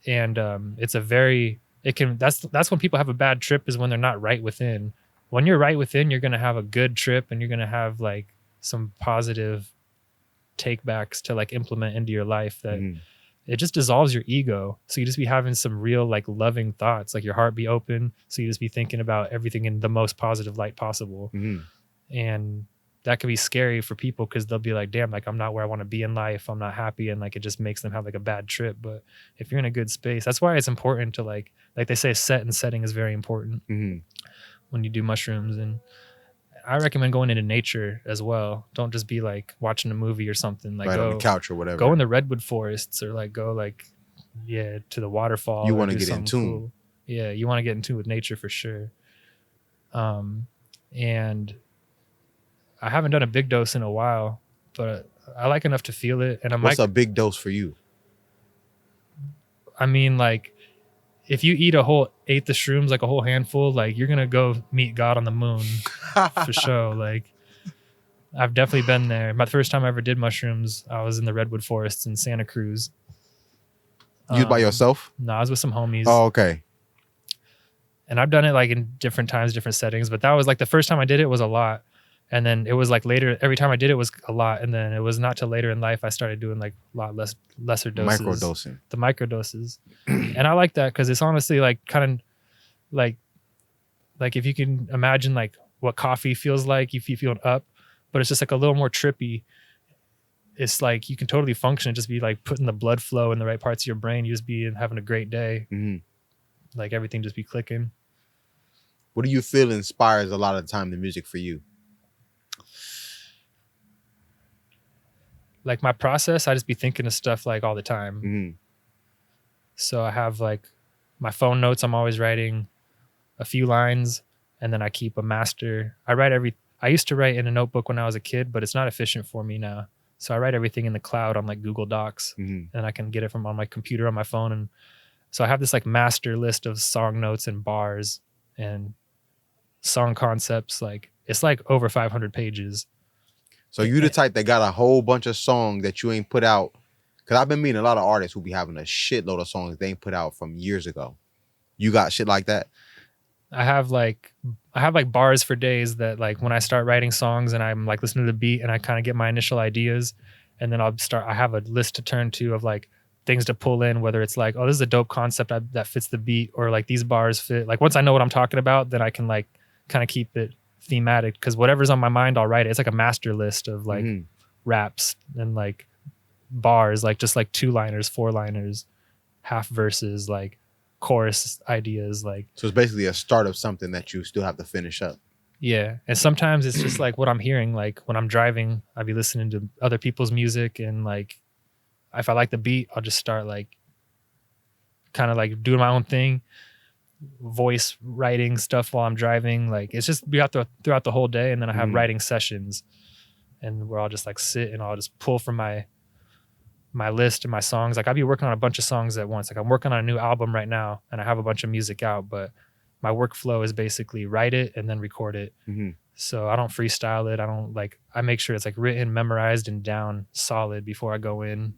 B: And that's when people have a bad trip, is when they're not right within. When you're right within, you're going to have a good trip, and you're going to have like some positive takebacks to like implement into your life that it just dissolves your ego. So you just be having some real like loving thoughts, like your heart be open. So you just be thinking about everything in the most positive light possible. And that could be scary for people, because they'll be like, damn, like I'm not where I want to be in life. I'm not happy. And like, it just makes them have like a bad trip. But if you're in a good space, that's why it's important to like they say, set and setting is very important when you do mushrooms. And I recommend going into nature as well. Don't just be like watching a movie or something. Like
A: right
B: go
A: on the couch or whatever.
B: Go in the redwood forests, or like go like to the waterfall.
A: You want to get in tune.
B: Cool. Yeah, you want to get in tune with nature for sure. And I haven't done a big dose in a while, but I like enough to feel it. And
A: what's a big dose for you?
B: I mean, like if you eat ate the shrooms, like a whole handful, like you're gonna go meet God on the moon for sure. Like I've definitely been there. My first time I ever did mushrooms, I was in the redwood forests in Santa Cruz.
A: You by yourself?
B: No, I was with some homies.
A: Oh, okay.
B: And I've done it like in different times, different settings, but that was like the first time I did it was a lot. And then it was like later, every time I did it was a lot. And then it was not till later in life I started doing like a lot lesser doses.
A: Microdosing.
B: The microdoses. And I like that, because it's honestly like kind of like if you can imagine like what coffee feels like if you feel up, but it's just like a little more trippy. It's like you can totally function and just be like putting the blood flow in the right parts of your brain. You just be having a great day. Like everything just be clicking.
A: What do you feel inspires a lot of the time the music for you?
B: Like my process, I just be thinking of stuff like all the time. So I have like my phone notes, I'm always writing a few lines, and then I keep a master. I used to write in a notebook when I was a kid, but it's not efficient for me now. So I write everything in the cloud on like Google Docs, and I can get it from on my computer, on my phone. And so I have this like master list of song notes and bars and song concepts. Like it's like over 500 pages.
A: So you the type that got a whole bunch of songs that you ain't put out Because I've been meeting a lot of artists who be having a shitload of songs they ain't put out from years ago. You got shit like that?
B: I have like bars for days that like when I start writing songs and I'm like listening to the beat and I kind of get my initial ideas, and then I have a list to turn to of like things to pull in, whether it's like, oh, this is a dope concept that fits the beat, or like these bars fit. Like once I know what I'm talking about, then I can like kind of keep it thematic, because whatever's on my mind, I'll write it. It's like a master list of like raps and like bars, like just like 2-liners, 4-liners, half verses, like chorus ideas. Like,
A: so it's basically a start of something that you still have to finish up.
B: Yeah. And sometimes it's just like what I'm hearing, like when I'm driving, I'll be listening to other people's music, and like if I like the beat, I'll just start like kind of like doing my own thing, voice writing stuff while I'm driving. Like it's just throughout the whole day. And then I have writing sessions, and where I'll just like sit and I'll just pull from my list and my songs. Like I'll be working on a bunch of songs at once. Like I'm working on a new album right now and I have a bunch of music out, but my workflow is basically write it and then record it. So I don't freestyle it. I make sure it's like written, memorized, and down solid before I go in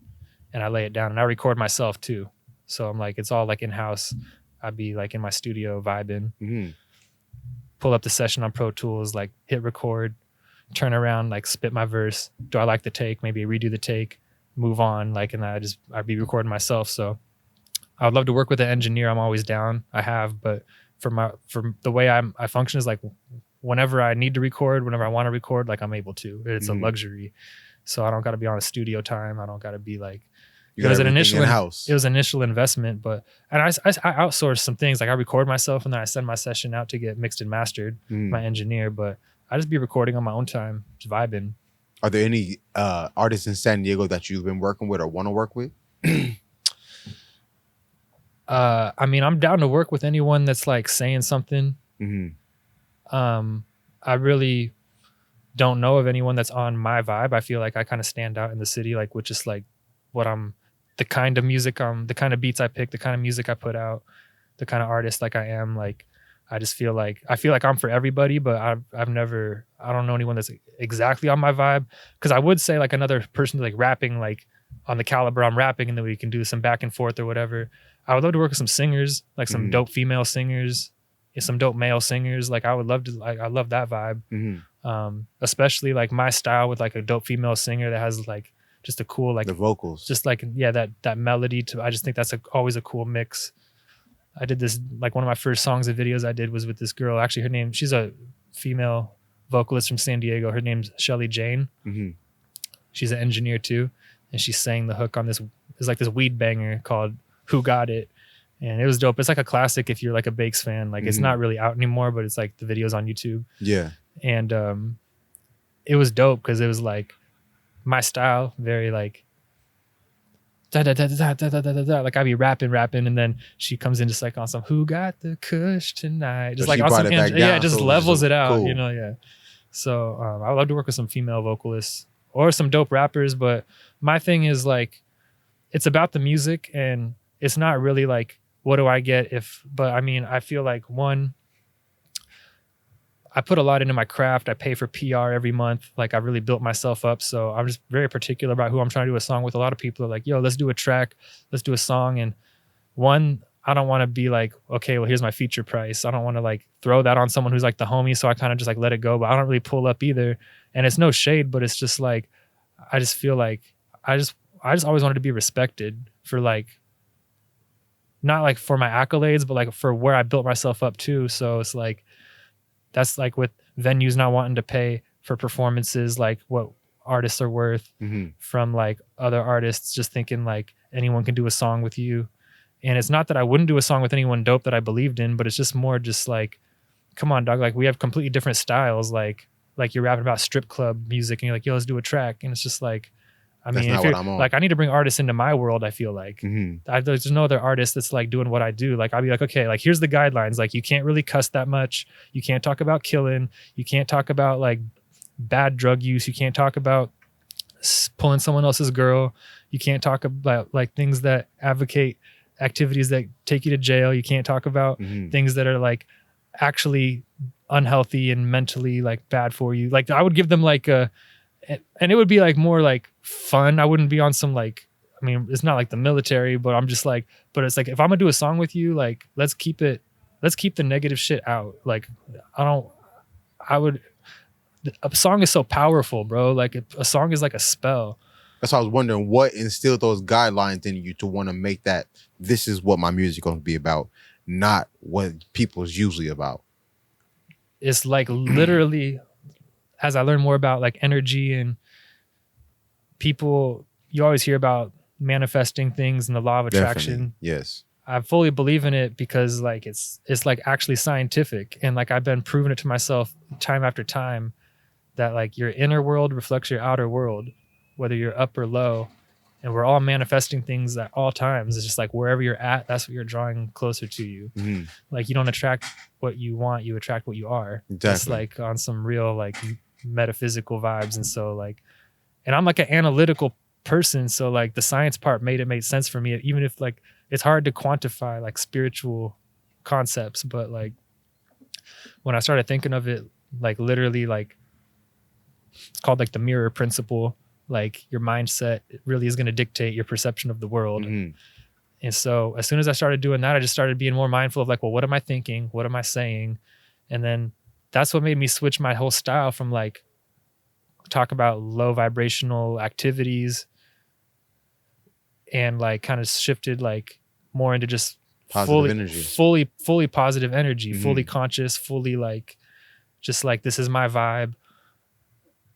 B: and I lay it down, and I record myself too. So I'm like, it's all like in-house. I'd be like in my studio vibing, pull up the session on Pro Tools, like hit record, turn around, like spit my verse. Do I like the take? Maybe redo the take, move on. Like, and I'd be recording myself. So I would love to work with an engineer. I'm always down. I have, but for the way I function is like whenever I need to record, whenever I want to record, like I'm able to. It's a luxury. So I don't got to be on a studio time. I don't got to be like, it was an initial investment, but and I outsource some things. Like I record myself and then I send my session out to get mixed and mastered, my engineer, but I just be recording on my own time, just vibing.
A: Are there any artists in San Diego that you've been working with or want to work with?
B: I mean, I'm down to work with anyone that's like saying something. I really don't know of anyone that's on my vibe. I feel like I kind of stand out in the city, like with just like the kind of music, the kind of beats I pick, the kind of music I put out, the kind of artist like I am. Like, I feel like I'm for everybody, but I don't know anyone that's exactly on my vibe. Cause I would say like another person like rapping, like on the caliber I'm rapping, and then we can do some back and forth or whatever. I would love to work with some singers, like some dope female singers, some dope male singers. Like I would love to, like, I love that vibe. Especially like my style with like a dope female singer that has like just a cool, like
A: the vocals,
B: just like, yeah, that melody I just think that's always a cool mix. I did this, like one of my first songs and videos I did was with this girl. Actually, she's a female vocalist from San Diego. Her name's Shelly Jane. She's an engineer too. And she sang the hook on this, it's like this weed banger called Who Got It? And it was dope. It's like a classic if you're like a Bakes fan. Like it's not really out anymore, but it's like the video's on YouTube.
A: Yeah.
B: And it was dope because it was like my style, very like da da da da da da da da. Like I'd be rapping, and then she comes in just like on some "Who got the kush tonight?" Just like on some, yeah, just levels it out, cool. You know, yeah. So I would love to work with some female vocalists or some dope rappers, but my thing is like it's about the music, and it's not really like what do I get if. But I mean, I feel like one, I put a lot into my craft. I pay for PR every month. Like I really built myself up. So I'm just very particular about who I'm trying to do a song with. A lot of people are like, yo, let's do a track. Let's do a song. And one, I don't want to be like, okay, well, here's my feature price. I don't want to like throw that on someone who's like the homie. So I kind of just like let it go, but I don't really pull up either. And it's no shade, but it's just like, I just feel like I just always wanted to be respected for like, not like for my accolades, but like for where I built myself up too. So it's like, that's like with venues not wanting to pay for performances, like what artists are worth from like other artists, just thinking like anyone can do a song with you. And it's not that I wouldn't do a song with anyone dope that I believed in, but it's just more just like, come on, dog. Like we have completely different styles. Like you're rapping about strip club music and you're like, yo, let's do a track. And it's just like, I mean, if you're, like, I need to bring artists into my world. I feel like there's no other artist that's like doing what I do. Like I'll be like, okay, like here's the guidelines. Like you can't really cuss that much. You can't talk about killing. You can't talk about like bad drug use. You can't talk about pulling someone else's girl. You can't talk about like things that advocate activities that take you to jail. You can't talk about things that are like actually unhealthy and mentally like bad for you. Like I would give them like and it would be like more like fun. I wouldn't be on some like I mean, it's not like the military, but I'm just like, but it's like, if I'm gonna do a song with you, like, let's keep the negative shit out. Like, a song is so powerful, bro. Like a song is like a spell.
A: That's why I was wondering what instilled those guidelines in you to want to make that this is what my music going to be about, not what people's usually about.
B: It's like literally, as I learn more about like energy and people, you always hear about manifesting things and the law of attraction.
A: Definitely. Yes.
B: I fully believe in it because like it's like actually scientific, and like I've been proving it to myself time after time that like your inner world reflects your outer world, whether you're up or low, and we're all manifesting things at all times. It's just like wherever you're at, that's what you're drawing closer to you. Mm-hmm. Like you don't attract what you want, you attract what you are. Exactly. It's like on some real like metaphysical vibes. And so like, and I'm like an analytical person, so like the science part made sense for me, even if like it's hard to quantify like spiritual concepts. But like when I started thinking of it, like literally, like it's called like the mirror principle. Like your mindset really is going to dictate your perception of the world. Mm-hmm. And so as soon as I started doing that, I just started being more mindful of like, well, what am I thinking? What am I saying? And then that's what made me switch my whole style from like talk about low vibrational activities and like kind of shifted like more into just fully positive energy, mm-hmm. fully conscious, fully like, just like, this is my vibe.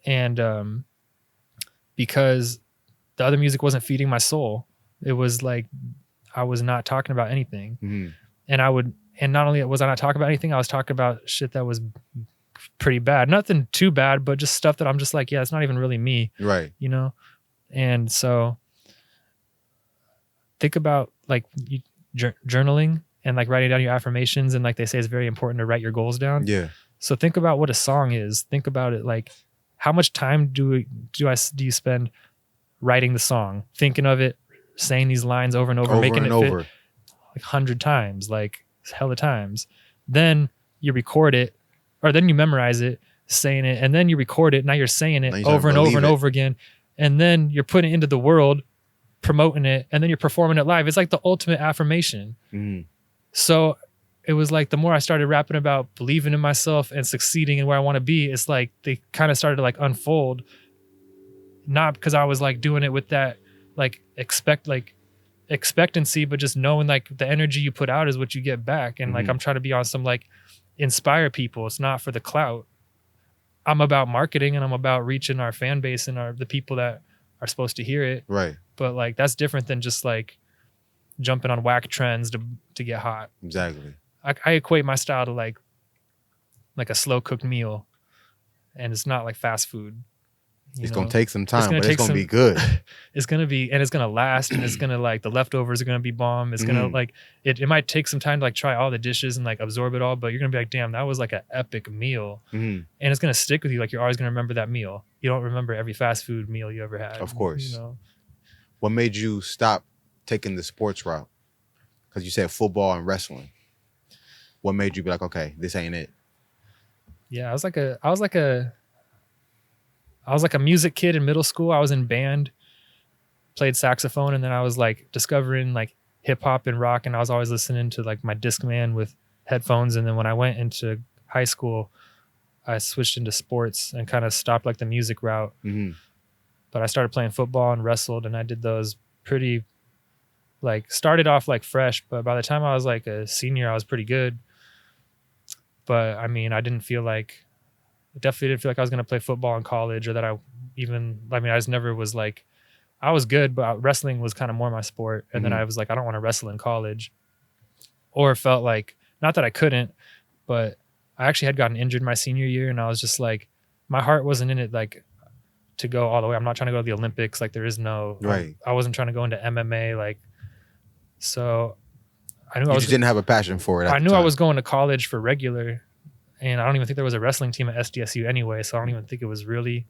B: And, because the other music wasn't feeding my soul, it was like, I was not talking about anything. Mm-hmm. And not only was I not talking about anything, I was talking about shit that was pretty bad, nothing too bad, but just stuff that I'm just like, yeah, it's not even really me.
A: Right.
B: You know? And so think about like journaling and like writing down your affirmations. And like they say, it's very important to write your goals down.
A: Yeah.
B: So think about what a song is. Think about it like, how much time do you spend writing the song, thinking of it, saying these lines over and over, making it fit like 100 times, like hella times. Then you record it, or then you memorize it, saying it, and then you record it. Now you're saying it over and over and over again. And then you're putting it into the world, promoting it, and then you're performing it live. It's like the ultimate affirmation. Mm. So it was like the more I started rapping about believing in myself and succeeding in where I want to be, it's like they kind of started to like unfold. Not because I was like doing it with that like expectancy, but just knowing like the energy you put out is what you get back. And like I'm trying to be on some like inspire people. It's not for the clout. I'm about marketing and I'm about reaching our fan base and the people that are supposed to hear it.
A: Right.
B: But like that's different than just like jumping on whack trends to get hot.
A: Exactly.
B: I equate my style to like a slow cooked meal, and it's not like fast food.
A: It's going to take some time, but it's going to be good.
B: It's going to be, and it's going to last, and it's going to like, the leftovers are going to be bomb. It's going to like, it might take some time to like try all the dishes and like absorb it all, but you're going to be like, damn, that was like an epic meal. And it's going to stick with you. Like you're always going to remember that meal. You don't remember every fast food meal you ever had.
A: Of course.
B: You know?
A: What made you stop taking the sports route? Because you said football and wrestling. What made you be like, okay, this ain't it?
B: Yeah, I was like a music kid in middle school. I was in band, played saxophone, and then I was like discovering like hip hop and rock, and I was always listening to like my Discman with headphones. And then when I went into high school, I switched into sports and kind of stopped like the music route. Mm-hmm. But I started playing football and wrestled, and I did those pretty, like, started off like fresh, but by the time I was like a senior, I was pretty good. But I mean, I definitely didn't feel like I was going to play football in college, or that I just never was like, I was good, but wrestling was kind of more my sport. And then I was like, I don't want to wrestle in college, or felt like, not that I couldn't, but I actually had gotten injured my senior year. And I was just like, my heart wasn't in it, like to go all the way. I'm not trying to go to the Olympics. Like there is no,
A: right.
B: I wasn't trying to go into MMA. Like, so I knew
A: you just didn't have a passion for it.
B: I knew I was going to college for regular, and I don't even think there was a wrestling team at SDSU anyway. So I don't even think it was really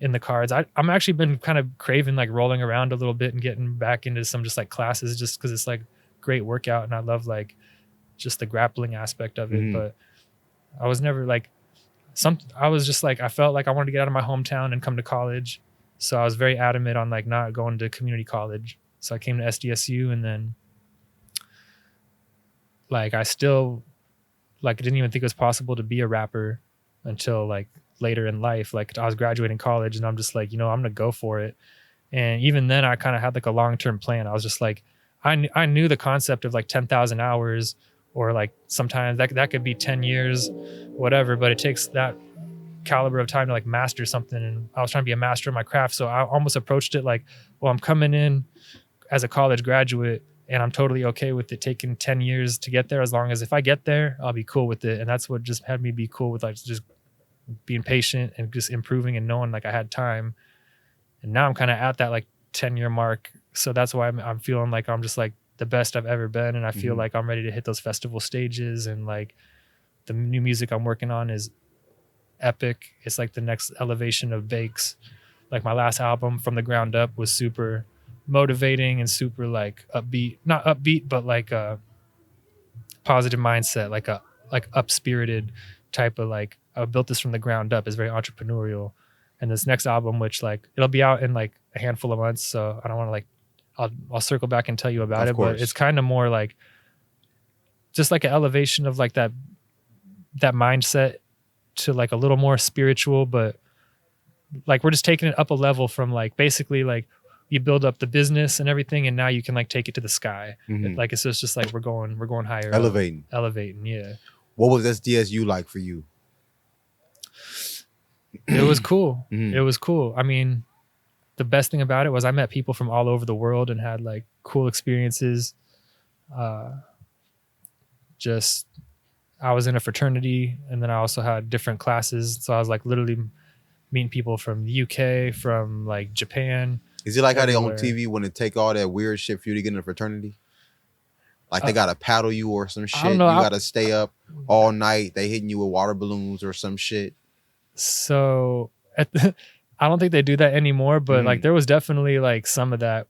B: in the cards. I'm actually been kind of craving like rolling around a little bit and getting back into some just like classes, just because it's like great workout, and I love like just the grappling aspect of it. But I was never like I was just like, I felt like I wanted to get out of my hometown and come to college, So I was very adamant on like not going to community college. So I came to SDSU, and then like I still like didn't even think it was possible to be a rapper until like later in life. Like I was graduating college, and I'm just like, I'm gonna go for it. And even then I kind of had like a long-term plan. I was just like, I knew the concept of like 10,000 hours, or like sometimes that could be 10 years, whatever, but it takes that caliber of time to like master something. And I was trying to be a master of my craft. So I almost approached it like, well, I'm coming in as a college graduate, and I'm totally okay with it taking 10 years to get there. As long as if I get there, I'll be cool with it. And that's what just had me be cool with like just being patient and just improving and knowing like I had time. And now I'm kind of at that like 10-year mark. So that's why I'm feeling like I'm just like the best I've ever been. And I feel like I'm ready to hit those festival stages. And like the new music I'm working on is epic. It's like the next elevation of Bakes. Like my last album From the Ground Up was super motivating and super like upbeat, not upbeat, but like a positive mindset, like up spirited type of like, I built this from the ground up. Is very entrepreneurial. And this next album, which like it'll be out in like a handful of months, so I don't want to like, I'll circle back and tell you about it, but it's kind of more like just like an elevation of like that mindset to like a little more spiritual, but like we're just taking it up a level from like basically like you build up the business and everything, and now you can like take it to the sky. Like it's just like we're going higher, elevating, yeah.
A: What was SDSU like for you?
B: It was cool. It was cool. I mean, the best thing about it was I met people from all over the world and had like cool experiences. Just I was in a fraternity, and then I also had different classes. So I was like literally meeting people from the UK, from like Japan.
A: Is it like how they on TV when they take all that weird shit for you to get in a fraternity? Like they gotta paddle you or some shit. You gotta stay up all night. They hitting you with water balloons or some shit.
B: So I don't think they do that anymore, but like there was definitely like some of that.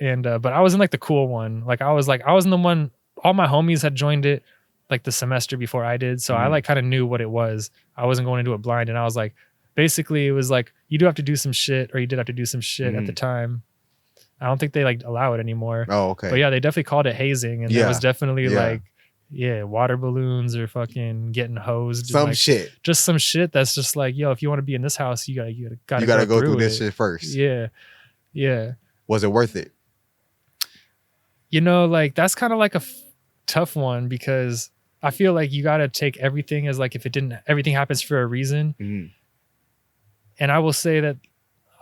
B: And but I was in like the cool one. Like I was in the one, all my homies had joined it like the semester before I did. So I like kind of knew what it was. I wasn't going into it blind. And I was like, basically it was like, you do have to do some shit, or you did have to do some shit at the time. I don't think they like allow it anymore.
A: Oh, okay.
B: But yeah, they definitely called it hazing. And there was definitely like, water balloons or fucking getting hosed.
A: Some
B: like,
A: shit.
B: Just some shit that's just like, yo, if you want to be in this house, you gotta
A: go through this shit first.
B: Yeah. Yeah.
A: Was it worth it?
B: Like that's kind of like a tough one, because I feel like you gotta take everything as like, if it didn't, everything happens for a reason. And I will say that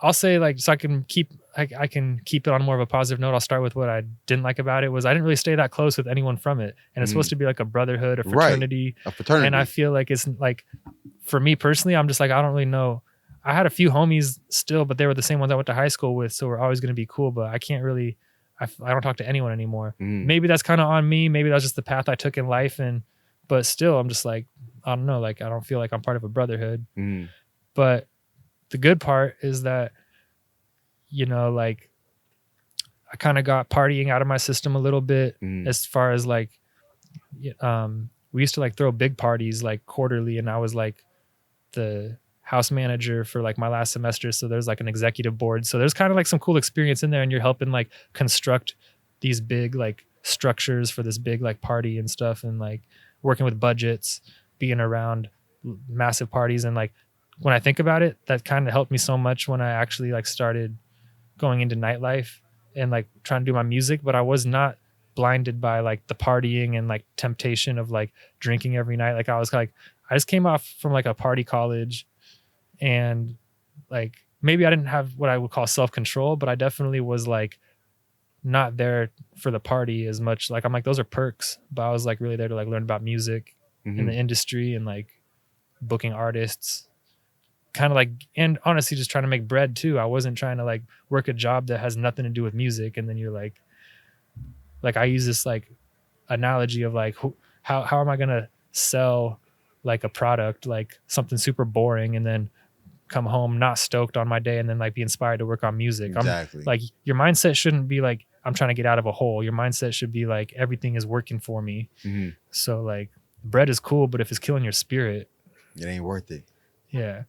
B: I'll say like, so I can keep it on more of a positive note. I'll start with what I didn't like about it was I didn't really stay that close with anyone from it. And it's supposed to be like a brotherhood, a fraternity.
A: Right. A fraternity.
B: And I feel like it's like, for me personally, I'm just like, I don't really know. I had a few homies still, but they were the same ones I went to high school with. So we're always going to be cool, but I can't really, I don't talk to anyone anymore. Maybe that's kind of on me. Maybe that's just the path I took in life. But still, I'm just like, I don't know. Like, I don't feel like I'm part of a brotherhood. But the good part is that, like I kind of got partying out of my system a little bit, as far as like, we used to like throw big parties like quarterly, and I was like the house manager for like my last semester. So there's like an executive board. So there's kind of like some cool experience in there, and you're helping like construct these big like structures for this big like party and stuff, and like working with budgets, being around massive parties. And like, when I think about it, that kind of helped me so much when I actually like started going into nightlife and like trying to do my music. But I was not blinded by like the partying and like temptation of like drinking every night. Like I was like, I just came off from like a party college, and like maybe I didn't have what I would call self-control, but I definitely was like not there for the party as much. Like I'm like, those are perks, but I was like really there to like learn about music in the industry and like booking artists, kind of like, and honestly just trying to make bread too. I wasn't trying to like work a job that has nothing to do with music. And then you're like I use this like analogy of like, how am I going to sell like a product, like something super boring, and then come home not stoked on my day, and then like be inspired to work on music.
A: Exactly.
B: Like your mindset shouldn't be like, I'm trying to get out of a hole. Your mindset should be like, everything is working for me. So like bread is cool, but if it's killing your spirit,
A: it ain't worth it.
B: Yeah.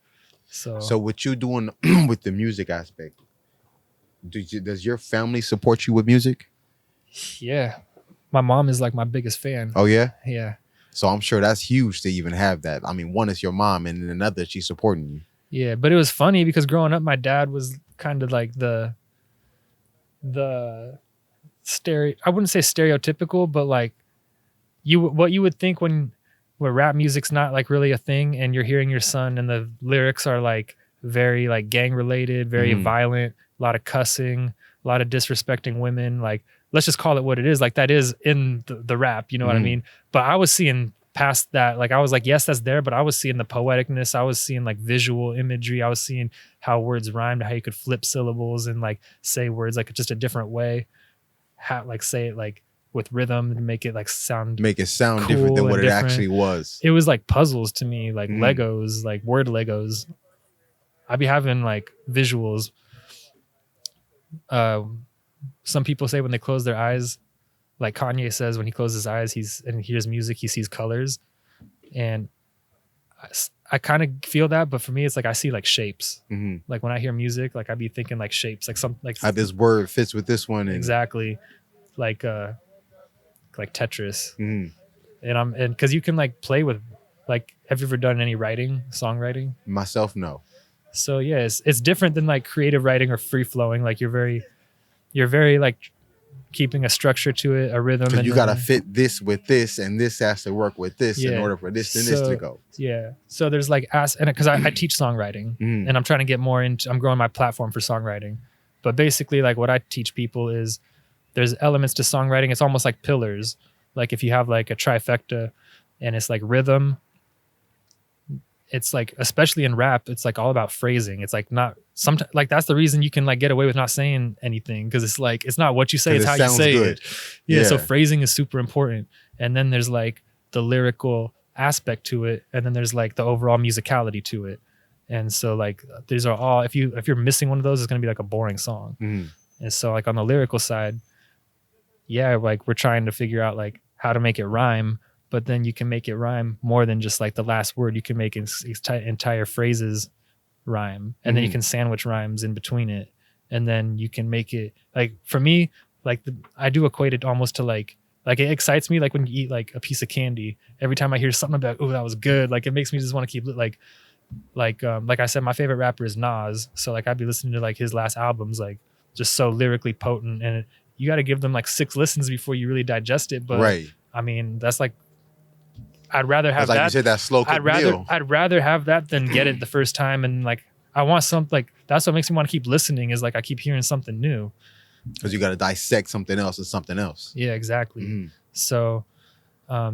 A: So what you doing with the music aspect? Does your family support you with music?
B: Yeah. My mom is like my biggest fan.
A: Oh yeah?
B: Yeah.
A: So I'm sure that's huge to even have that. I mean, one is your mom and then another she's supporting you.
B: Yeah, but it was funny because growing up my dad was kind of like the I wouldn't say stereotypical, but like what you would think when rap music's not like really a thing and you're hearing your son and the lyrics are like very like gang related, very violent, a lot of cussing, a lot of disrespecting women, like let's just call it what it is, like that is in the rap, you know what I mean? But I was seeing past that, like I was like, yes, that's there, but I was seeing the poeticness, I was seeing like visual imagery, I was seeing how words rhymed, how you could flip syllables and like say words like just a different way, how like say it like with rhythm and make it sound
A: cool different than what it actually was.
B: It was like puzzles to me, like Legos, like word Legos. I'd be having like visuals. Some people say when they close their eyes, like Kanye says when he closes his eyes and hears music, he sees colors. And I kind of feel that, but for me, it's like I see like shapes. Like when I hear music, like I'd be thinking like shapes, like how
A: this word fits with this one.
B: Exactly. Like Tetris. And because you can like play with, like, have you ever done any songwriting?
A: Myself, no.
B: So yeah, it's different than like creative writing or free flowing. Like you're very like keeping a structure to it, a rhythm.
A: And you got to fit this with this, and this has to work with this in order for this and this to go.
B: Yeah. So there's like, and because I teach songwriting and I'm trying to get more into, I'm growing my platform for songwriting. But basically like what I teach people is there's elements to songwriting. It's almost like pillars. Like if you have like a trifecta and it's like rhythm, it's like, especially in rap, it's like all about phrasing. It's like not sometimes, like that's the reason you can like get away with not saying anything, because it's like it's not what you say, it's how you say it. Yeah, so phrasing is super important. And then there's like the lyrical aspect to it, and then there's like the overall musicality to it. And so like these are all, if you're missing one of those, it's gonna be like a boring song. And so like on the lyrical side, yeah, like we're trying to figure out like how to make it rhyme. But then you can make it rhyme more than just like the last word. You can make entire phrases rhyme, and then you can sandwich rhymes in between it. And then you can make it like, for me, like I do equate it almost to like it excites me. Like when you eat like a piece of candy, every time I hear something about, oh, that was good. Like it makes me just want to keep it like I said, my favorite rapper is Nas. So like I'd be listening to like his last albums, like just so lyrically potent. And you got to give them like 6 listens before you really digest it. But right. I mean, that's like, I'd rather have that. You said that slow cooked meal. I'd rather have that than get it the first time. And like, I want something like, that's what makes me want to keep listening, is like, I keep hearing something new.
A: Because you got to dissect something else and something else.
B: Yeah, exactly. So,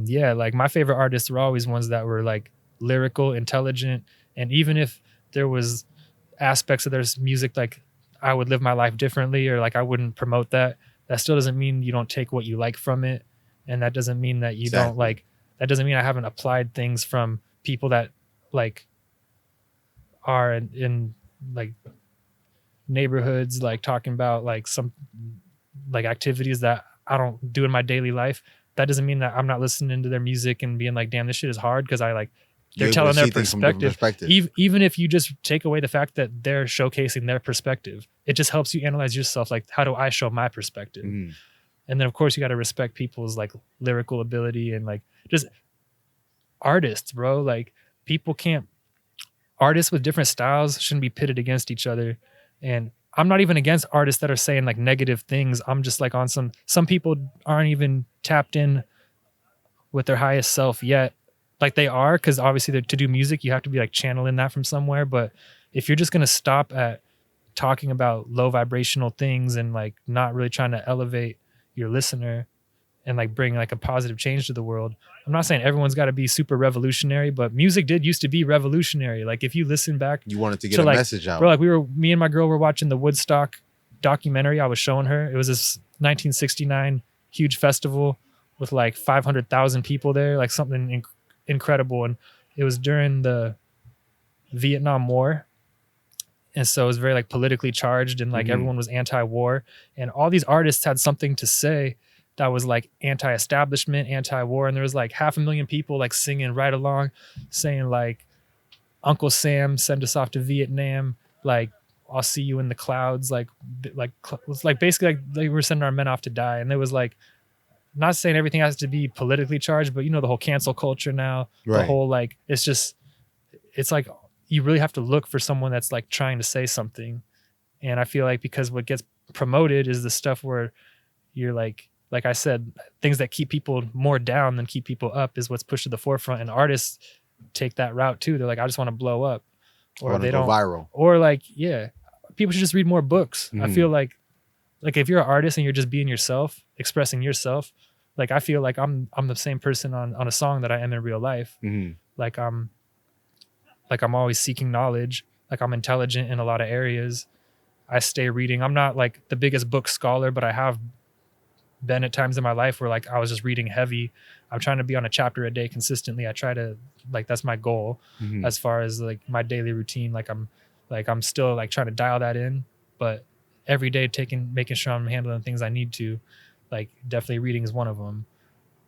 B: yeah, like my favorite artists were always ones that were like lyrical, intelligent. And even if there was aspects of their music, like I would live my life differently, or like I wouldn't promote that, that still doesn't mean you don't take what you like from it. And that doesn't mean that you don't like, that doesn't mean I haven't applied things from people that like are in like neighborhoods, like talking about like some like activities that I don't do in my daily life. That doesn't mean that I'm not listening to their music and being like, damn, this shit is hard, because I like, they're telling their perspective. Even if you just take away the fact that they're showcasing their perspective, it just helps you analyze yourself. Like, how do I show my perspective? And then of course you got to respect people's like lyrical ability and like just artists, bro. Like artists with different styles shouldn't be pitted against each other. And I'm not even against artists that are saying like negative things. I'm just like on some people aren't even tapped in with their highest self yet. Like they are, because obviously to do music, you have to be like channeling that from somewhere. But if you're just going to stop at talking about low vibrational things and like not really trying to elevate your listener and like bring like a positive change to the world. I'm not saying everyone's got to be super revolutionary, but music did used to be revolutionary. Like if you listen back,
A: you wanted to get a message out.
B: Bro, like me and my girl were watching the Woodstock documentary. I was showing her. It was this 1969 huge festival with like 500,000 people there, like something incredible. And it was during the Vietnam War. And so it was very like politically charged, and like everyone was anti-war, and all these artists had something to say that was like anti-establishment, anti-war. And there was like 500,000 people like singing right along, saying like, Uncle Sam send us off to Vietnam. Like, I'll see you in the clouds. Like basically like they were sending our men off to die. And there was like, not saying everything has to be politically charged, but you know, the whole cancel culture now, the whole like, it's like you really have to look for someone that's like trying to say something. And I feel like because what gets promoted is the stuff where you're like I said, things that keep people more down than keep people up is what's pushed to the forefront. And artists take that route too. They're like, I just want to blow up, or they don't
A: viral,
B: or like, yeah, people should just read more books. I feel like if you're an artist and you're just being yourself, expressing yourself, like I feel like I'm the same person on a song that I am in real life. Like I'm always seeking knowledge. Like I'm intelligent in a lot of areas. I stay reading. I'm not like the biggest book scholar, but I have been at times in my life where like I was just reading heavy. I'm trying to be on a chapter a day consistently. I try to like, that's my goal as far as like my daily routine. Like I'm still like trying to dial that in, but every day making sure I'm handling things I need to, like definitely reading is one of them.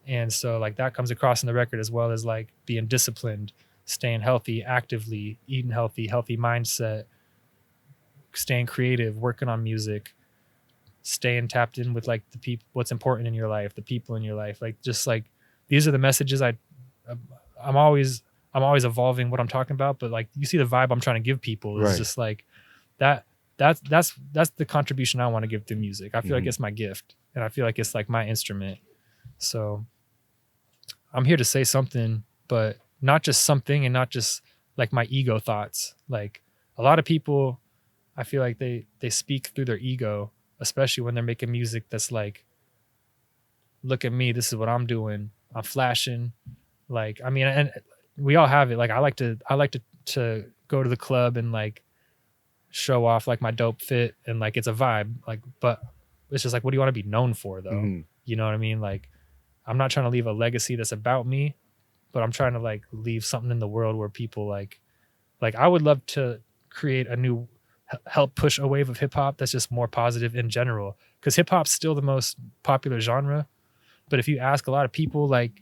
B: And so like that comes across in the record, as well as like being disciplined, staying healthy, actively eating healthy mindset, staying creative, working on music, staying tapped in with like the people, what's important in your life, the people in your life. Like just like these are the messages I'm always evolving what I'm talking about, but like you see the vibe I'm trying to give people is just like that's the contribution I want to give through music. I feel like it's my gift, and I feel like it's like my instrument. So I'm here to say something, but not just something, and not just like my ego thoughts. Like a lot of people, I feel like they speak through their ego, especially when they're making music that's like, look at me, this is what I'm doing, I'm flashing. Like, I mean, and we all have it. Like I like to go to the club and like show off like my dope fit, and like it's a vibe. Like, but it's just like, what do you want to be known for though? You know what I mean? Like I'm not trying to leave a legacy that's about me, but I'm trying to like leave something in the world where people like I would love to create a new, help push a wave of hip hop that's just more positive in general. Cause hip hop's still the most popular genre. But if you ask a lot of people like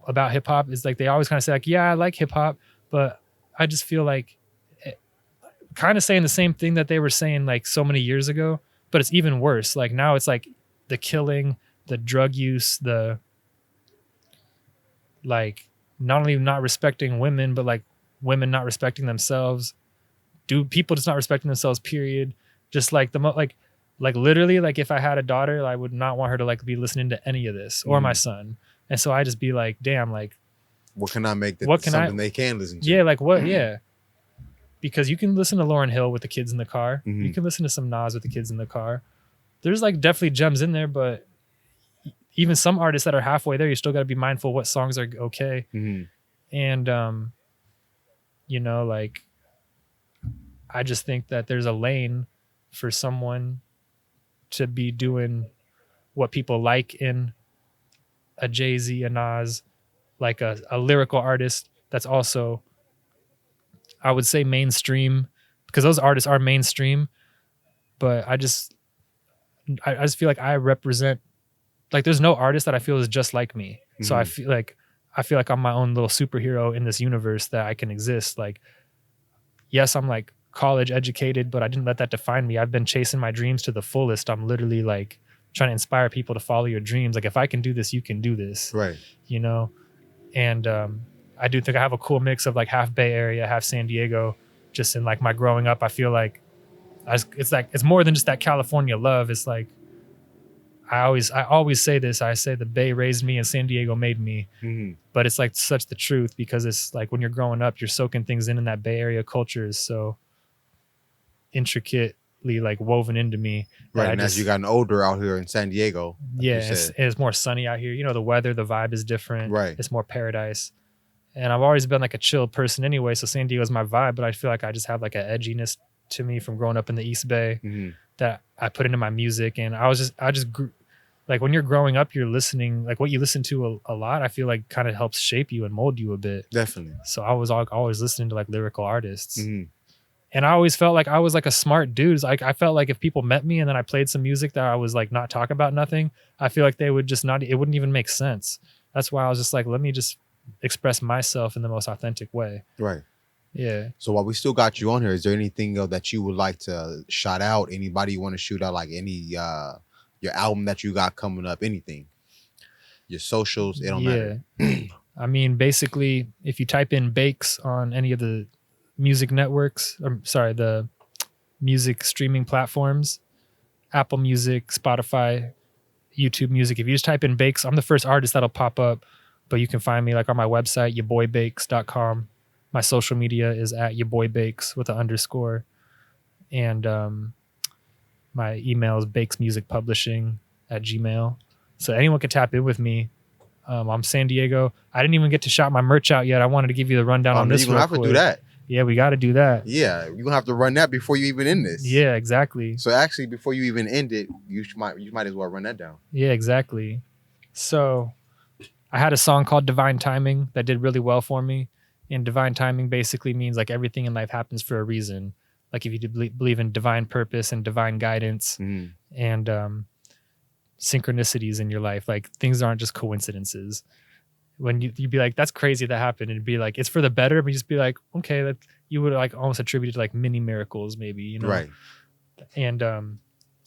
B: about hip hop, is like, they always kind of say like, yeah, I like hip hop, but I just feel like kind of saying the same thing that they were saying like so many years ago, but it's even worse. Like now it's like the killing, the drug use, the like not only not respecting women, but like women not respecting themselves. People just not respecting themselves, period. Just like like literally, like if I had a daughter, I would not want her to like be listening to any of this, or my son. And so I just be like, damn, like
A: what can I make that something they can listen to?
B: Yeah, like what? Yeah. Because you can listen to Lauryn Hill with the kids in the car. You can listen to some Nas with the kids in the car. There's like definitely gems in there, but even some artists that are halfway there, you still got to be mindful what songs are okay. And, you know, like, I just think that there's a lane for someone to be doing what people like in a Jay-Z, a Nas, like a lyrical artist that's also, I would say, mainstream, because those artists are mainstream. But I just feel like I represent, like there's no artist that I feel is just like me. So I feel like I'm my own little superhero in this universe that I can exist. Like, yes, I'm like college educated, but I didn't let that define me. I've been chasing my dreams to the fullest. I'm literally like trying to inspire people to follow your dreams. Like if I can do this, you can do this. Right. You know? And I do think I have a cool mix of like half Bay Area, half San Diego. Just in like my growing up, I feel like it's like, it's more than just that California love. It's like, I always say this. I say the Bay raised me and San Diego made me. But it's like such the truth, because it's like when you're growing up, you're soaking things in that Bay Area culture is so intricately like woven into me.
A: Right. And as you gotten older out here in San Diego.
B: Like it's more sunny out here. You know, the weather, the vibe is different. Right. It's more paradise. And I've always been like a chill person anyway. So San Diego's my vibe, but I feel like I just have like an edginess to me from growing up in the East Bay that I put into my music. And I just grew, like when you're growing up, you're listening, like what you listen to a lot, I feel like kind of helps shape you and mold you a bit. Definitely. So I was always listening to like lyrical artists. And I always felt like I was like a smart dude. Like I felt like if people met me and then I played some music that I was like not talking about nothing, I feel like they would just not, it wouldn't even make sense. That's why I was just like, let me just express myself in the most authentic way.
A: Right.
B: Yeah.
A: So while we still got you on here, is there anything that you would like to shout out? Anybody you want to shoot out, like any your album that you got coming up, anything? Your socials, it don't matter.
B: I mean, basically, if you type in Bakes on any of the music networks, the music streaming platforms, Apple Music, Spotify, YouTube Music, if you just type in Bakes, I'm the first artist that'll pop up, but you can find me like on my website, yourboybakes.com. My social media is at yourboybakes with an underscore. And my email is bakesmusicpublishing@gmail.com. So anyone can tap in with me. I'm San Diego. I didn't even get to shout my merch out yet. I wanted to give you the rundown on this.
A: You're going to have to do that.
B: Yeah, we got to do that.
A: Yeah, you're going to have to run that before you even end this.
B: Yeah, exactly.
A: So actually, before you even end it, you might as well run that down.
B: Yeah, exactly. So I had a song called Divine Timing that did really well for me. And divine timing basically means like everything in life happens for a reason. Like if you believe in divine purpose and divine guidance and synchronicities in your life, like things aren't just coincidences. When you'd be like, that's crazy that happened, and it'd be like, it's for the better, but you just be like, okay, that you would like almost attribute it to like mini miracles maybe, you know?
A: Right.
B: And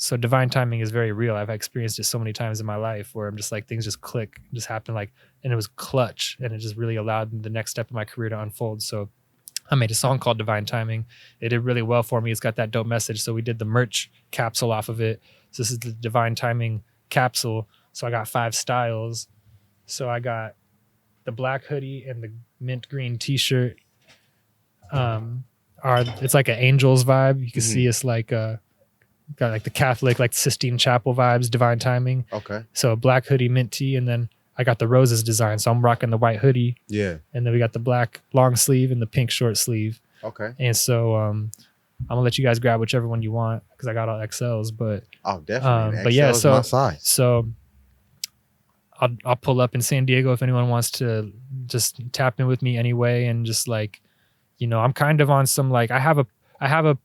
B: so divine timing is very real. I've experienced it so many times in my life where I'm just like, things just click, just happen, like, and it was clutch, and it just really allowed the next step of my career to unfold. So I made a song called Divine Timing. It did really well for me. It's got that dope message. So we did the merch capsule off of it. So this is the Divine Timing capsule. So I got 5 styles. So I got the black hoodie and the mint green t-shirt. It's like an Angels vibe. You can see it's like got like the Catholic, like Sistine Chapel vibes, Divine Timing.
A: Okay.
B: So a black hoodie, mint tee, and then I got the roses design. So I'm rocking the white hoodie.
A: Yeah.
B: And then we got the black long sleeve and the pink short sleeve.
A: Okay.
B: And so I'm gonna let you guys grab whichever one you want because I got all XLs. But
A: definitely.
B: But yeah,
A: my size.
B: So I'll pull up in San Diego if anyone wants to just tap in with me anyway, and just like, you know, I'm kind of on some like I have a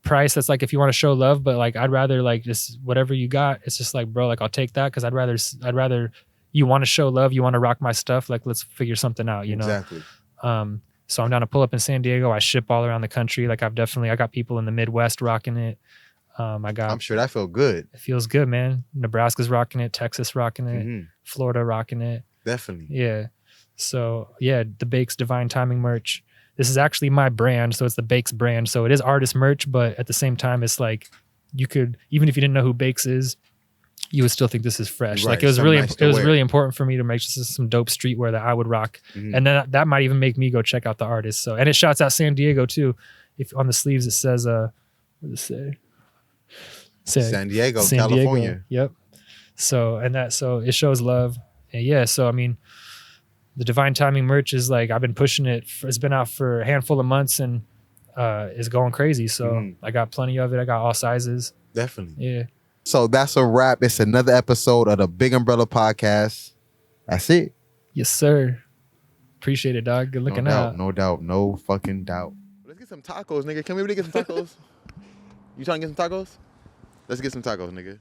B: price that's like if you want to show love, but like I'd rather like just whatever you got. It's just like, bro, like I'll take that because I'd rather you want to show love, you want to rock my stuff, like let's figure something out, you know.
A: Exactly.
B: So I'm down to pull up in San Diego. I ship all around the country. Like I got people in the Midwest rocking it. I'm sure
A: that felt good.
B: It feels good, man. Nebraska's rocking it, Texas rocking it, Florida rocking it.
A: Definitely.
B: Yeah. So yeah, the Bakes Divine Timing merch. This is actually my brand, so it's the Bakes brand. So it is artist merch, but at the same time, it's like you could, even if you didn't know who Bakes is, you would still think this is fresh. Right. Like it was really important for me to make some dope streetwear that I would rock, and then that might even make me go check out the artist. So, and it shouts out San Diego too. If on the sleeves it says what does it say?
A: San Diego, California.
B: Yep. So it shows love. And yeah. So I mean, the Divine Timing merch is like I've been pushing it. It's been out for a handful of months and it's going crazy. So I got plenty of it. I got all sizes.
A: Definitely.
B: Yeah.
A: So that's a wrap. It's another episode of the BiGG Umbrella Podcast. That's it.
B: Yes, sir. Appreciate it, dog. Good looking out.
A: No doubt. No fucking doubt. Let's get some tacos, nigga. Can we really get some tacos? You trying to get some tacos? Let's get some tacos, nigga.